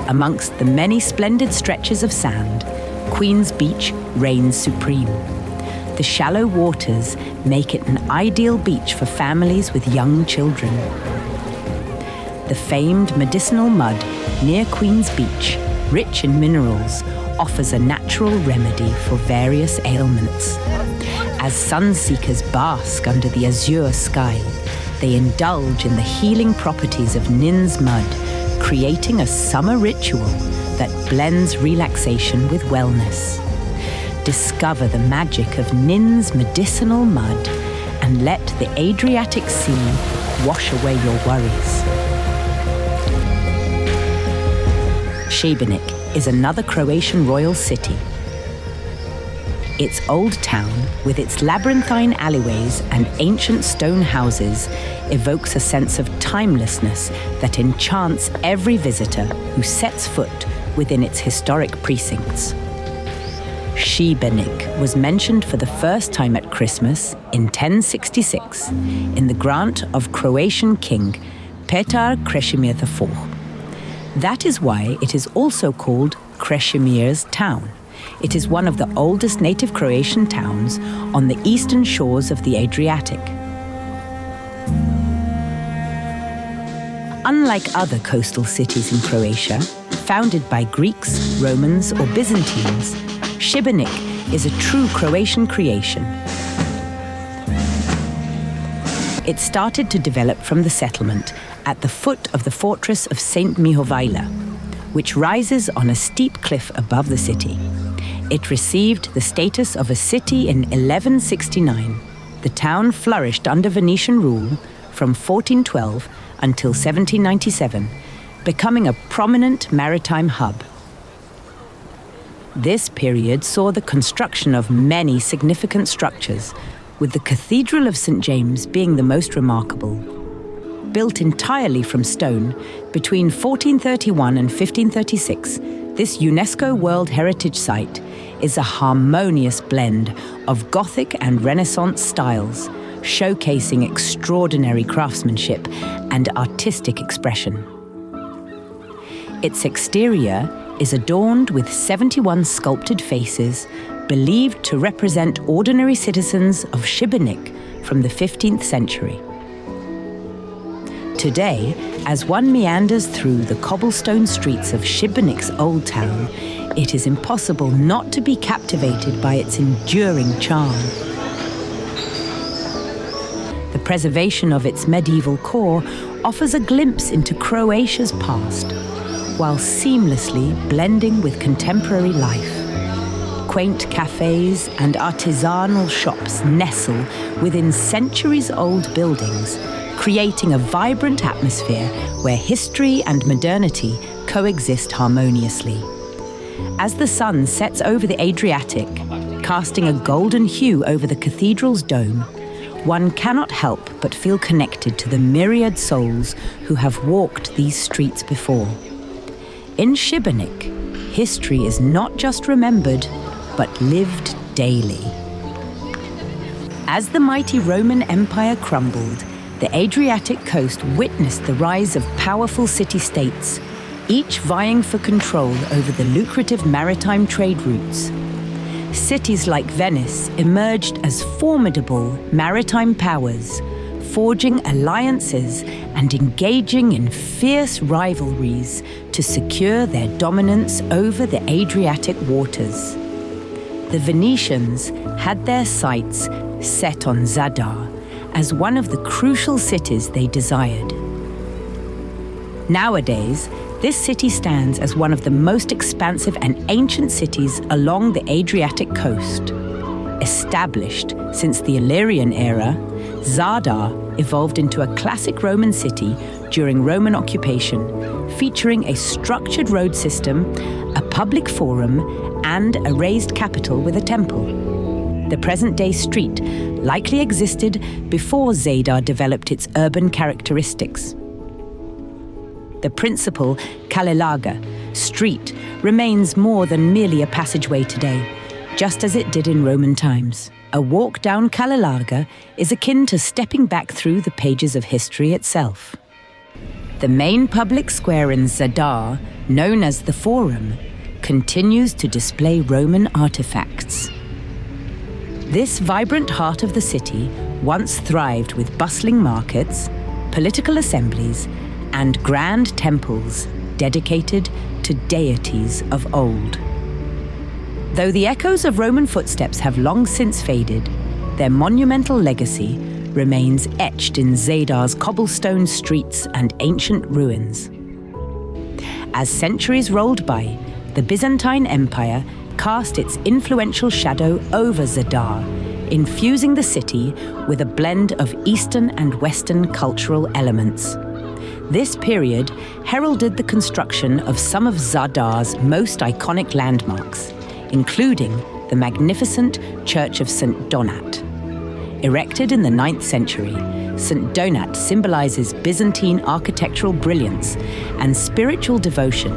Amongst the many splendid stretches of sand, Queen's Beach reigns supreme. The shallow waters make it an ideal beach for families with young children. The famed medicinal mud near Queen's Beach, rich in minerals, offers a natural remedy for various ailments. As sun-seekers bask under the azure sky, they indulge in the healing properties of Nin's mud, creating a summer ritual that blends relaxation with wellness. Discover the magic of Nin's medicinal mud and let the Adriatic Sea wash away your worries. Šibenik is another Croatian royal city. Its old town, with its labyrinthine alleyways and ancient stone houses, evokes a sense of timelessness that enchants every visitor who sets foot within its historic precincts. Šibenik was mentioned for the first time at Christmas in 1066 in the grant of Croatian king Petar Krešimir IV. That is why it is also called Krešimir's town. It is one of the oldest native Croatian towns on the eastern shores of the Adriatic. Unlike other coastal cities in Croatia, founded by Greeks, Romans, or Byzantines, Šibenik is a true Croatian creation. It started to develop from the settlement at the foot of the fortress of St. Mihovila, which rises on a steep cliff above the city. It received the status of a city in 1169. The town flourished under Venetian rule from 1412 until 1797, becoming a prominent maritime hub. This period saw the construction of many significant structures, with the Cathedral of St. James being the most remarkable. Built entirely from stone, between 1431 and 1536, this UNESCO World Heritage Site is a harmonious blend of Gothic and Renaissance styles, showcasing extraordinary craftsmanship and artistic expression. Its exterior is adorned with 71 sculpted faces believed to represent ordinary citizens of Šibenik from the 15th century. Today, as one meanders through the cobblestone streets of Šibenik's old town, it is impossible not to be captivated by its enduring charm. The preservation of its medieval core offers a glimpse into Croatia's past, while seamlessly blending with contemporary life. Quaint cafes and artisanal shops nestle within centuries-old buildings, creating a vibrant atmosphere where history and modernity coexist harmoniously. As the sun sets over the Adriatic, casting a golden hue over the cathedral's dome, one cannot help but feel connected to the myriad souls who have walked these streets before. In Šibenik, history is not just remembered, but lived daily. As the mighty Roman Empire crumbled, the Adriatic coast witnessed the rise of powerful city-states, each vying for control over the lucrative maritime trade routes. Cities like Venice emerged as formidable maritime powers, forging alliances and engaging in fierce rivalries to secure their dominance over the Adriatic waters. The Venetians had their sights set on Zadar as one of the crucial cities they desired. Nowadays, this city stands as one of the most expansive and ancient cities along the Adriatic coast. Established since the Illyrian era, Zadar evolved into a classic Roman city during Roman occupation, featuring a structured road system, a public forum, and a raised capital with a temple. The present-day street likely existed before Zadar developed its urban characteristics. The principal Kalilaga street remains more than merely a passageway today, just as it did in Roman times. A walk down Kalilaga is akin to stepping back through the pages of history itself. The main public square in Zadar, known as the Forum, continues to display Roman artifacts. This vibrant heart of the city once thrived with bustling markets, political assemblies, and grand temples dedicated to deities of old. Though the echoes of Roman footsteps have long since faded, their monumental legacy remains etched in Zadar's cobblestone streets and ancient ruins. As centuries rolled by, the Byzantine Empire cast its influential shadow over Zadar, infusing the city with a blend of Eastern and Western cultural elements. This period heralded the construction of some of Zadar's most iconic landmarks, including the magnificent Church of St. Donat. Erected in the 9th century, St. Donat symbolizes Byzantine architectural brilliance and spiritual devotion.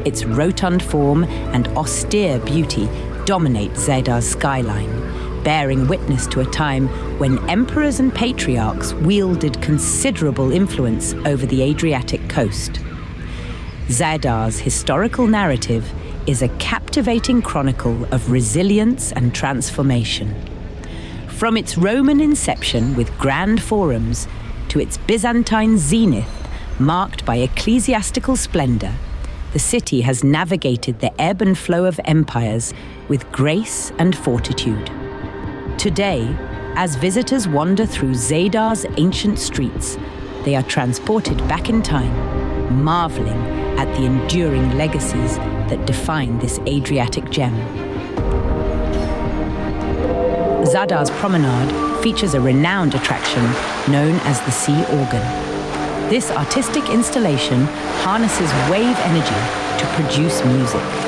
Its rotund form and austere beauty dominate Zadar's skyline, bearing witness to a time when emperors and patriarchs wielded considerable influence over the Adriatic coast. Zadar's historical narrative is a captivating chronicle of resilience and transformation. From its Roman inception with grand forums to its Byzantine zenith marked by ecclesiastical splendor, the city has navigated the ebb and flow of empires with grace and fortitude. Today, as visitors wander through Zadar's ancient streets, they are transported back in time, marveling at the enduring legacies that define this Adriatic gem. Zadar's promenade features a renowned attraction known as the Sea Organ. This artistic installation harnesses wave energy to produce music.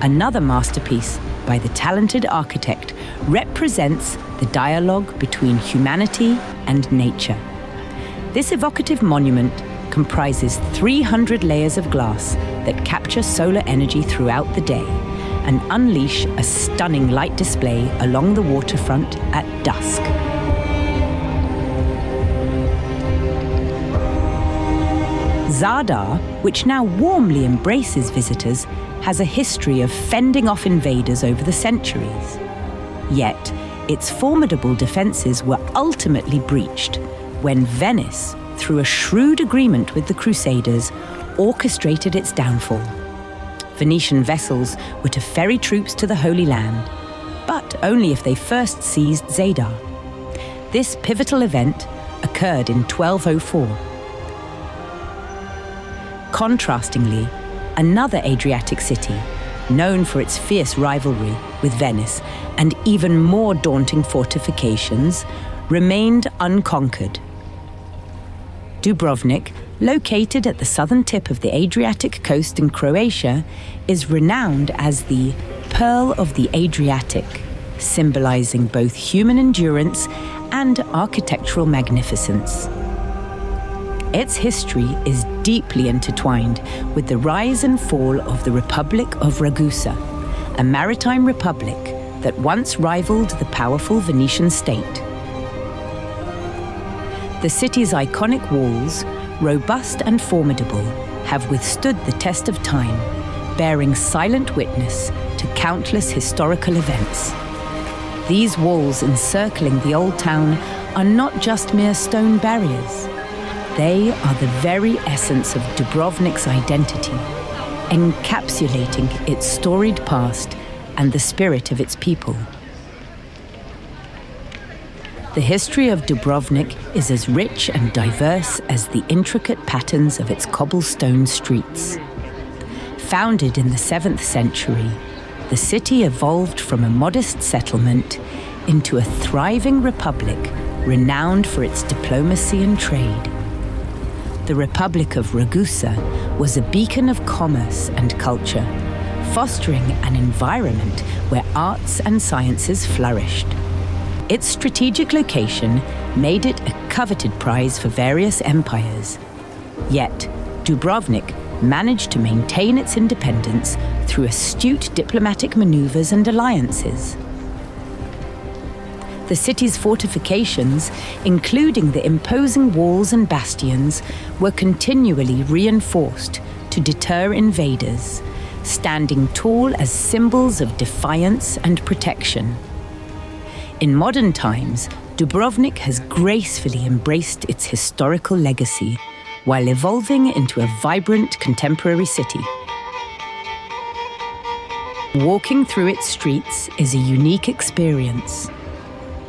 Another masterpiece by the talented architect represents the dialogue between humanity and nature. This evocative monument comprises 300 layers of glass that capture solar energy throughout the day and unleash a stunning light display along the waterfront at dusk. Zadar, which now warmly embraces visitors, has a history of fending off invaders over the centuries. Yet, its formidable defenses were ultimately breached when Venice, through a shrewd agreement with the Crusaders, orchestrated its downfall. Venetian vessels were to ferry troops to the Holy Land, but only if they first seized Zadar. This pivotal event occurred in 1204. Contrastingly, another Adriatic city, known for its fierce rivalry with Venice and even more daunting fortifications, remained unconquered. Dubrovnik, located at the southern tip of the Adriatic coast in Croatia, is renowned as the Pearl of the Adriatic, symbolizing both human endurance and architectural magnificence. Its history is deeply intertwined with the rise and fall of the Republic of Ragusa, a maritime republic that once rivaled the powerful Venetian state. The city's iconic walls, robust and formidable, have withstood the test of time, bearing silent witness to countless historical events. These walls encircling the old town are not just mere stone barriers. They are the very essence of Dubrovnik's identity, encapsulating its storied past and the spirit of its people. The history of Dubrovnik is as rich and diverse as the intricate patterns of its cobblestone streets. Founded in the 7th century, the city evolved from a modest settlement into a thriving republic renowned for its diplomacy and trade. The Republic of Ragusa was a beacon of commerce and culture, fostering an environment where arts and sciences flourished. Its strategic location made it a coveted prize for various empires. Yet, Dubrovnik managed to maintain its independence through astute diplomatic maneuvers and alliances. The city's fortifications, including the imposing walls and bastions, were continually reinforced to deter invaders, standing tall as symbols of defiance and protection. In modern times, Dubrovnik has gracefully embraced its historical legacy while evolving into a vibrant contemporary city. Walking through its streets is a unique experience.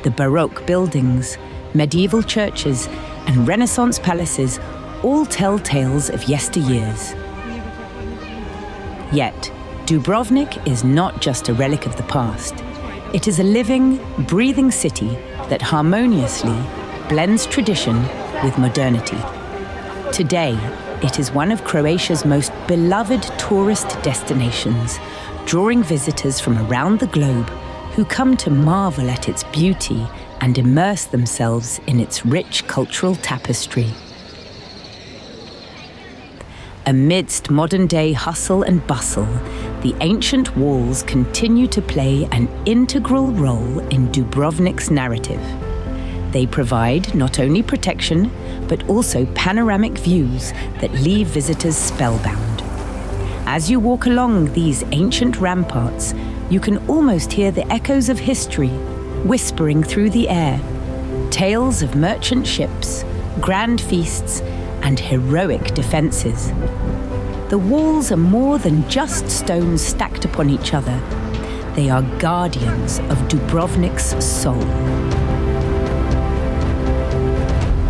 The Baroque buildings, medieval churches, and Renaissance palaces all tell tales of yesteryears. Yet, Dubrovnik is not just a relic of the past. It is a living, breathing city that harmoniously blends tradition with modernity. Today, it is one of Croatia's most beloved tourist destinations, drawing visitors from around the globe who come to marvel at its beauty and immerse themselves in its rich cultural tapestry. Amidst modern-day hustle and bustle, the ancient walls continue to play an integral role in Dubrovnik's narrative. They provide not only protection, but also panoramic views that leave visitors spellbound. As you walk along these ancient ramparts, you can almost hear the echoes of history whispering through the air, tales of merchant ships, grand feasts, and heroic defenses. The walls are more than just stones stacked upon each other. They are guardians of Dubrovnik's soul.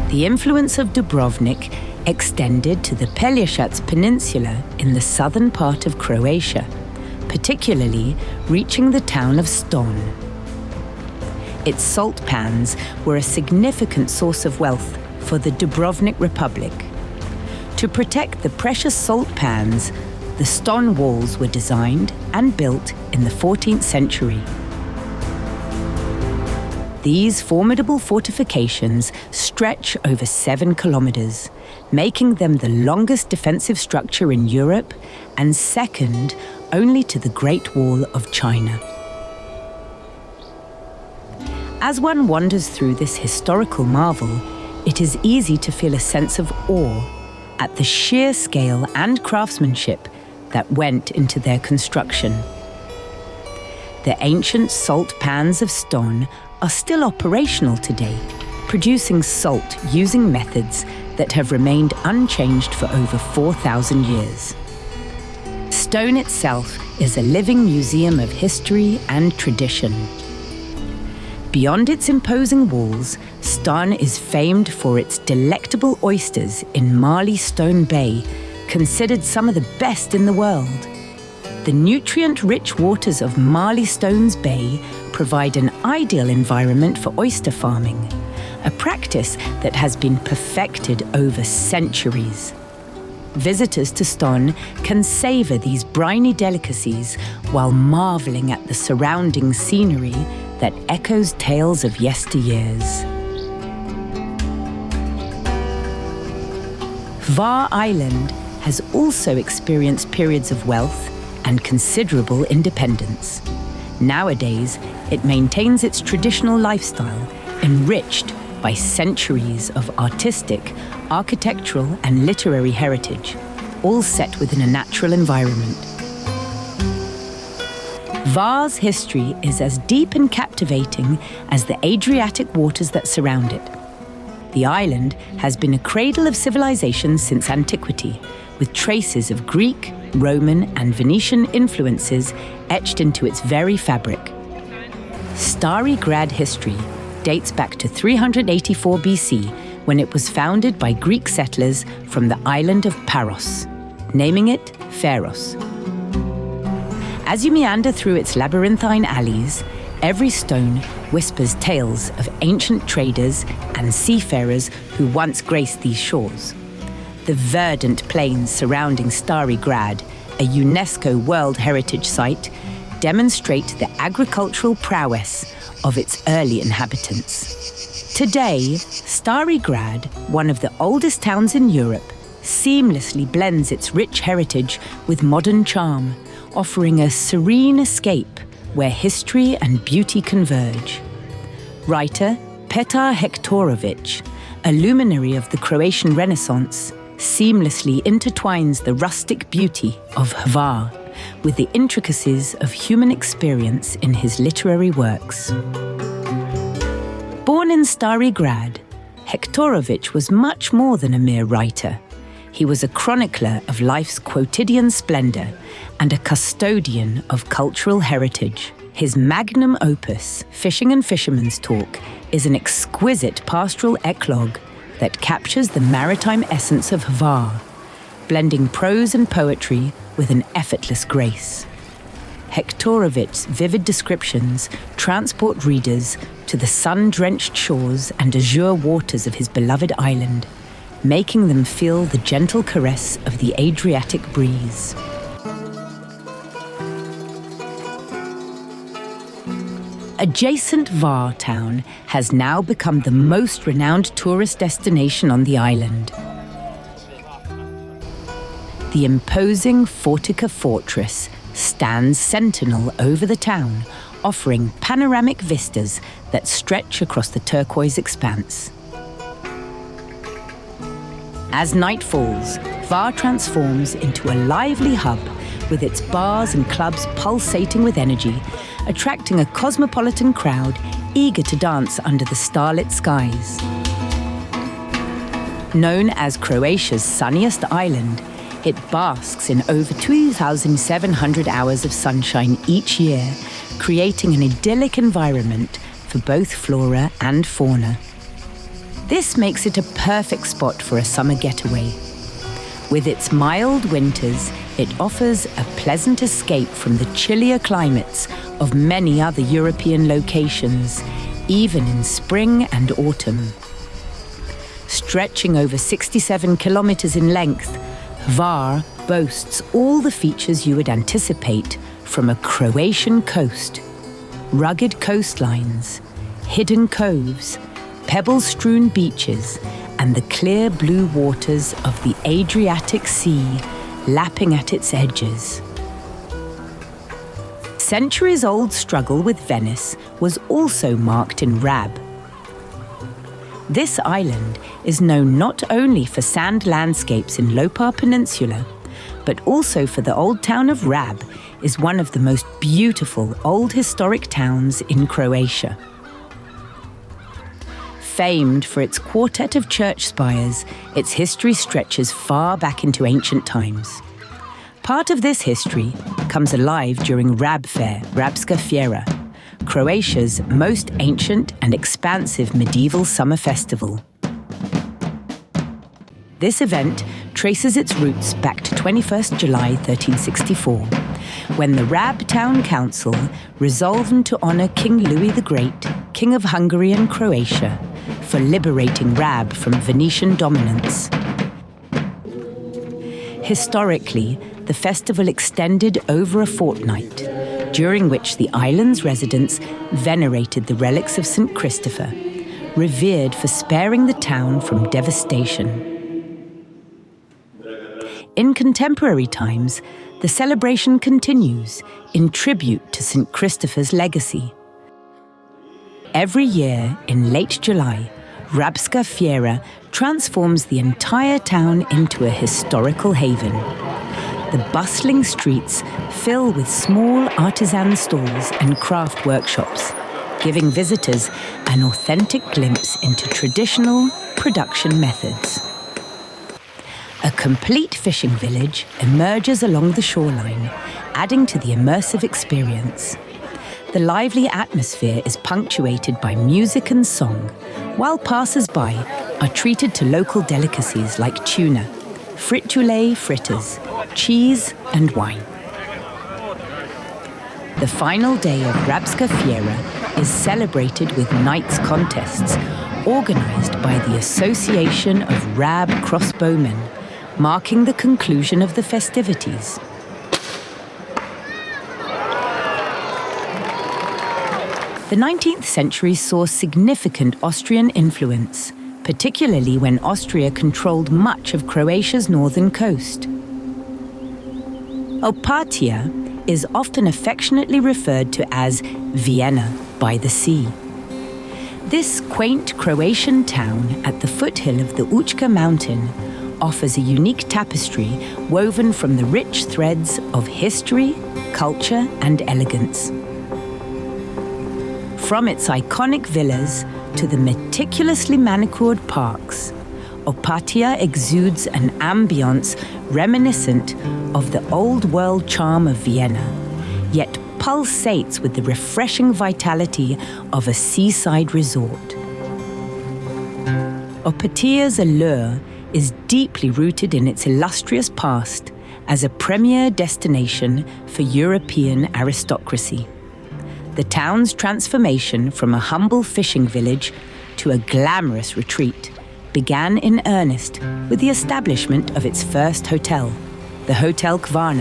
The influence of Dubrovnik extended to the Pelješac Peninsula in the southern part of Croatia, particularly reaching the town of Ston. Its salt pans were a significant source of wealth for the Dubrovnik Republic. To protect the precious salt pans, the Ston walls were designed and built in the 14th century. These formidable fortifications stretch over 7 kilometres, making them the longest defensive structure in Europe and second only to the Great Wall of China. As one wanders through this historical marvel, it is easy to feel a sense of awe at the sheer scale and craftsmanship that went into their construction. The ancient salt pans of Ston are still operational today, producing salt using methods that have remained unchanged for over 4,000 years. Stone itself is a living museum of history and tradition. Beyond its imposing walls, Ston is famed for its delectable oysters in Marley Stone Bay, considered some of the best in the world. The nutrient-rich waters of Marley Stone's Bay provide an ideal environment for oyster farming, a practice that has been perfected over centuries. Visitors to Ston can savor these briny delicacies while marveling at the surrounding scenery that echoes tales of yesteryears. Hvar Island has also experienced periods of wealth and considerable independence. Nowadays, it maintains its traditional lifestyle, enriched by centuries of artistic, architectural, and literary heritage, all set within a natural environment. Hvar's history is as deep and captivating as the Adriatic waters that surround it. The island has been a cradle of civilization since antiquity, with traces of Greek, Roman, and Venetian influences etched into its very fabric. Starry Grad history dates back to 384 BC, when it was founded by Greek settlers from the island of Paros, naming it Pharos. As you meander through its labyrinthine alleys, every stone whispers tales of ancient traders and seafarers who once graced these shores. The verdant plains surrounding Starry Grad, a UNESCO World Heritage Site, demonstrate the agricultural prowess of its early inhabitants. Today, Stari Grad, one of the oldest towns in Europe, seamlessly blends its rich heritage with modern charm, offering a serene escape where history and beauty converge. Writer Petar Hektorović, a luminary of the Croatian Renaissance, seamlessly intertwines the rustic beauty of Hvar with the intricacies of human experience in his literary works. Born in Stari Grad, Hektorović was much more than a mere writer. He was a chronicler of life's quotidian splendor and a custodian of cultural heritage. His magnum opus, Fishing and Fisherman's Talk, is an exquisite pastoral eclogue that captures the maritime essence of Hvar, blending prose and poetry with an effortless grace. Hektorović's vivid descriptions transport readers to the sun-drenched shores and azure waters of his beloved island, making them feel the gentle caress of the Adriatic breeze. Adjacent Hvar town has now become the most renowned tourist destination on the island. The imposing Fortica fortress stands sentinel over the town, offering panoramic vistas that stretch across the turquoise expanse. As night falls, Hvar transforms into a lively hub with its bars and clubs pulsating with energy, attracting a cosmopolitan crowd eager to dance under the starlit skies. Known as Croatia's sunniest island, it basks in over 2,700 hours of sunshine each year, creating an idyllic environment for both flora and fauna. This makes it a perfect spot for a summer getaway. With its mild winters, it offers a pleasant escape from the chillier climates of many other European locations, even in spring and autumn. Stretching over 67 kilometres in length, Hvar boasts all the features you would anticipate from a Croatian coast: rugged coastlines, hidden coves, pebble-strewn beaches, and the clear blue waters of the Adriatic Sea lapping at its edges. Centuries-old struggle with Venice was also marked in Rab. This island is known not only for sand landscapes in Lopar Peninsula, but also for the old town of Rab is one of the most beautiful old historic towns in Croatia. Famed for its quartet of church spires, its history stretches far back into ancient times. Part of this history comes alive during Rab Fair, Rabska Fjera, Croatia's most ancient and expansive medieval summer festival. This event traces its roots back to 21st July 1364, when the Rab Town Council resolved to honor King Louis the Great, King of Hungary and Croatia, for liberating Rab from Venetian dominance. Historically, the festival extended over a fortnight, during which the island's residents venerated the relics of St. Christopher, revered for sparing the town from devastation. In contemporary times, the celebration continues in tribute to St. Christopher's legacy. Every year, in late July, Rabska Fjera transforms the entire town into a historical haven. The bustling streets fill with small artisan stalls and craft workshops, giving visitors an authentic glimpse into traditional production methods. A complete fishing village emerges along the shoreline, adding to the immersive experience. The lively atmosphere is punctuated by music and song, while passers-by are treated to local delicacies like tuna, fritule fritters, cheese and wine. The final day of Rabska Fjera is celebrated with knights contests organized by the Association of Rab Crossbowmen, marking the conclusion of the festivities. The 19th century saw significant Austrian influence, particularly when Austria controlled much of Croatia's northern coast. Opatija is often affectionately referred to as Vienna by the sea. This quaint Croatian town at the foothill of the Učka mountain offers a unique tapestry woven from the rich threads of history, culture, and elegance. From its iconic villas to the meticulously manicured parks, Opatija exudes an ambience reminiscent of the old-world charm of Vienna, yet pulsates with the refreshing vitality of a seaside resort. Opatija's allure is deeply rooted in its illustrious past as a premier destination for European aristocracy. The town's transformation from a humble fishing village to a glamorous retreat began in earnest with the establishment of its first hotel, the Hotel Hvar,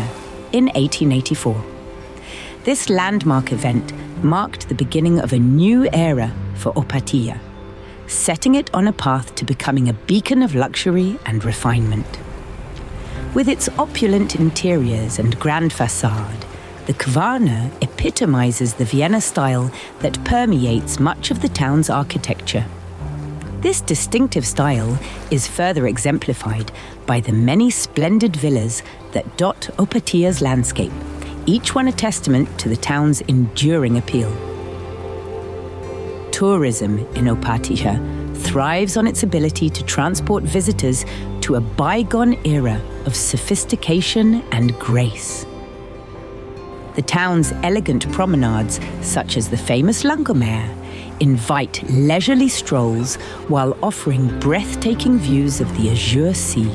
in 1884. This landmark event marked the beginning of a new era for Opatija, setting it on a path to becoming a beacon of luxury and refinement. With its opulent interiors and grand facade, the Hvar epitomizes the Vienna style that permeates much of the town's architecture. This distinctive style is further exemplified by the many splendid villas that dot Opatija's landscape, each one a testament to the town's enduring appeal. Tourism in Opatija thrives on its ability to transport visitors to a bygone era of sophistication and grace. The town's elegant promenades, such as the famous Langomer, invite leisurely strolls while offering breathtaking views of the Azure Sea.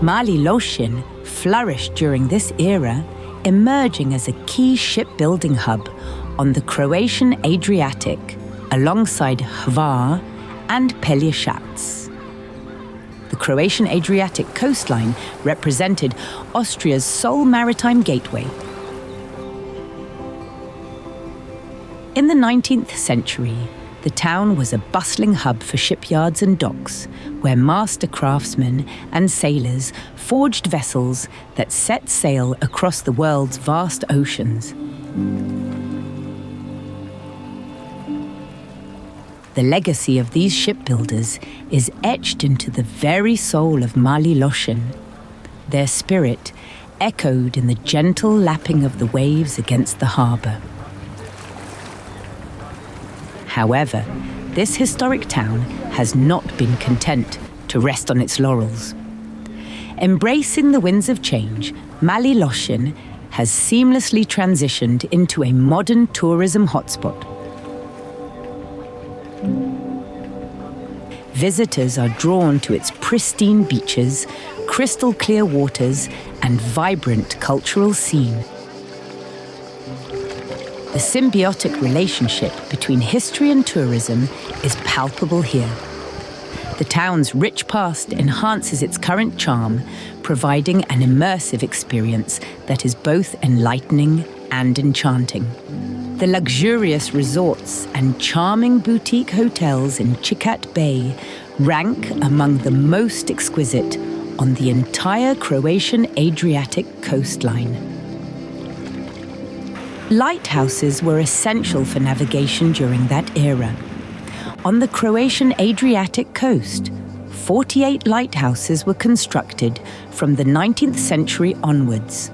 Mali Lošinj flourished during this era, emerging as a key shipbuilding hub on the Croatian Adriatic, alongside Hvar and Pelješac. The Croatian Adriatic coastline represented Austria's sole maritime gateway. In the 19th century, the town was a bustling hub for shipyards and docks, where master craftsmen and sailors forged vessels that set sail across the world's vast oceans. The legacy of these shipbuilders is etched into the very soul of Mali Lošinj. Their spirit echoed in the gentle lapping of the waves against the harbour. However, this historic town has not been content to rest on its laurels. Embracing the winds of change, Mali Lošinj has seamlessly transitioned into a modern tourism hotspot. Visitors are drawn to its pristine beaches, crystal-clear waters, and vibrant cultural scene. The symbiotic relationship between history and tourism is palpable here. The town's rich past enhances its current charm, providing an immersive experience that is both enlightening and enchanting. The luxurious resorts and charming boutique hotels in Čičak Bay rank among the most exquisite on the entire Croatian Adriatic coastline. Lighthouses were essential for navigation during that era. On the Croatian Adriatic coast, 48 lighthouses were constructed from the 19th century onwards.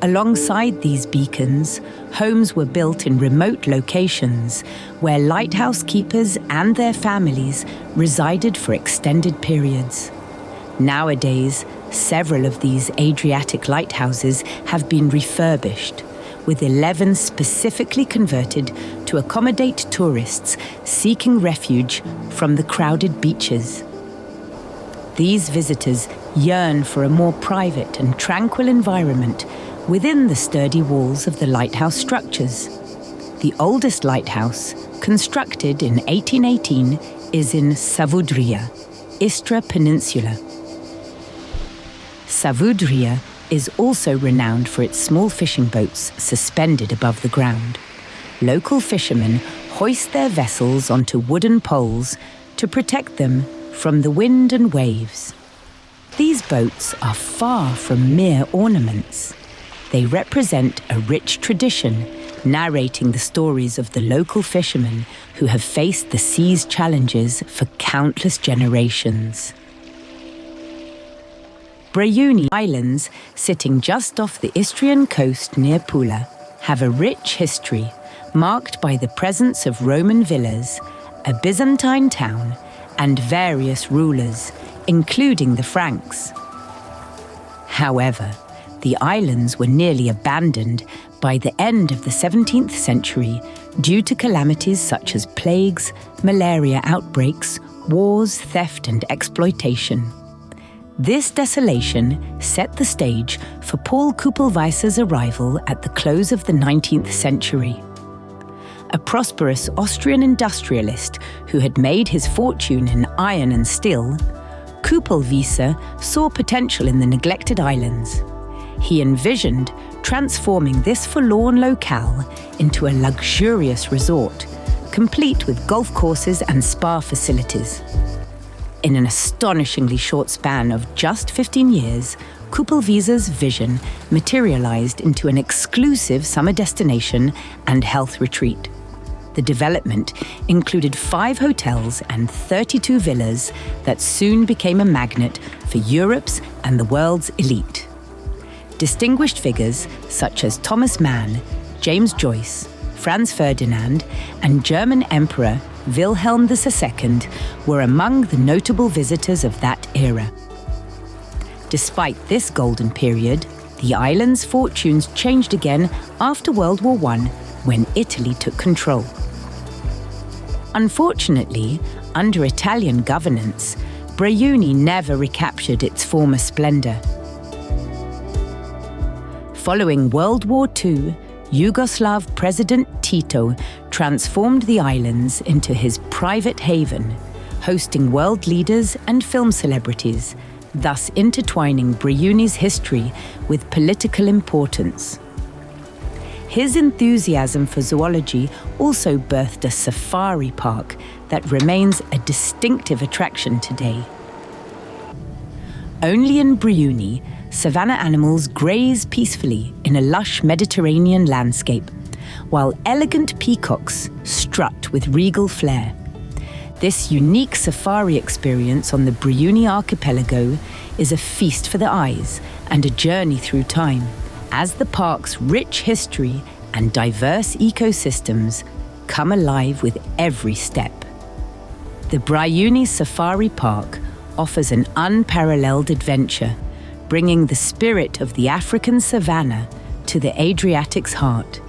Alongside these beacons, homes were built in remote locations where lighthouse keepers and their families resided for extended periods. Nowadays, several of these Adriatic lighthouses have been refurbished, with 11 specifically converted to accommodate tourists seeking refuge from the crowded beaches. These visitors yearn for a more private and tranquil environment within the sturdy walls of the lighthouse structures. The oldest lighthouse, constructed in 1818, is in Savudrija, Istra Peninsula. Savudrija is also renowned for its small fishing boats suspended above the ground. Local fishermen hoist their vessels onto wooden poles to protect them from the wind and waves. These boats are far from mere ornaments. They represent a rich tradition, narrating the stories of the local fishermen who have faced the sea's challenges for countless generations. Brejuni Islands, sitting just off the Istrian coast near Pula, have a rich history marked by the presence of Roman villas, a Byzantine town, and various rulers, including the Franks. However, the islands were nearly abandoned by the end of the 17th century due to calamities such as plagues, malaria outbreaks, wars, theft, and exploitation. This desolation set the stage for Paul Kupelwieser's arrival at the close of the 19th century. A prosperous Austrian industrialist who had made his fortune in iron and steel, Kupelwieser saw potential in the neglected islands. He envisioned transforming this forlorn locale into a luxurious resort, complete with golf courses and spa facilities. In an astonishingly short span of just 15 years, Kupelwieser's vision materialized into an exclusive summer destination and health retreat. The development included 5 hotels and 32 villas that soon became a magnet for Europe's and the world's elite. Distinguished figures such as Thomas Mann, James Joyce, Franz Ferdinand, and German Emperor Wilhelm II were among the notable visitors of that era. Despite this golden period, the island's fortunes changed again after World War I, when Italy took control. Unfortunately, under Italian governance, Brejuni never recaptured its former splendor. Following World War II, Yugoslav President Tito transformed the islands into his private haven, hosting world leaders and film celebrities, thus intertwining Brejuni's history with political importance. His enthusiasm for zoology also birthed a safari park that remains a distinctive attraction today. Only in Brejuni, savanna animals graze peacefully in a lush Mediterranean landscape, while elegant peacocks strut with regal flair. This unique safari experience on the Brejuni archipelago is a feast for the eyes and a journey through time, as the park's rich history and diverse ecosystems come alive with every step. The Brejuni Safari Park offers an unparalleled adventure, bringing the spirit of the African savanna to the Adriatic's heart.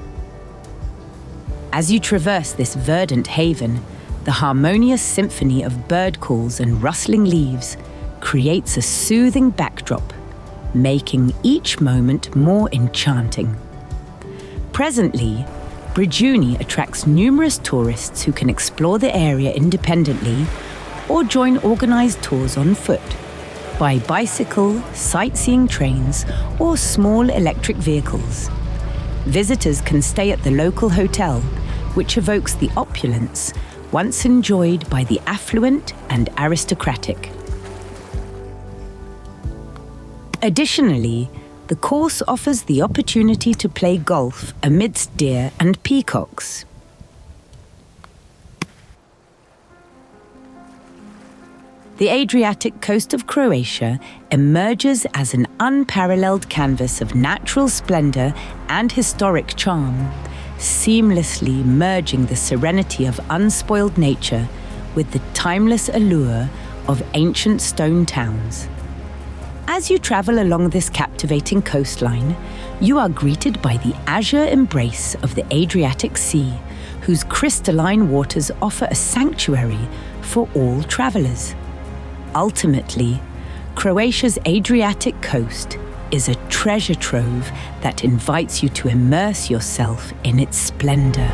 As you traverse this verdant haven, the harmonious symphony of bird calls and rustling leaves creates a soothing backdrop, making each moment more enchanting. Presently, Brejuni attracts numerous tourists who can explore the area independently or join organized tours on foot, by bicycle, sightseeing trains, or small electric vehicles. Visitors can stay at the local hotel, which evokes the opulence once enjoyed by the affluent and aristocratic. Additionally, the course offers the opportunity to play golf amidst deer and peacocks. The Adriatic coast of Croatia emerges as an unparalleled canvas of natural splendor and historic charm, seamlessly merging the serenity of unspoiled nature with the timeless allure of ancient stone towns. As you travel along this captivating coastline, you are greeted by the azure embrace of the Adriatic Sea, whose crystalline waters offer a sanctuary for all travelers. Ultimately, Croatia's Adriatic coast is a treasure trove that invites you to immerse yourself in its splendor.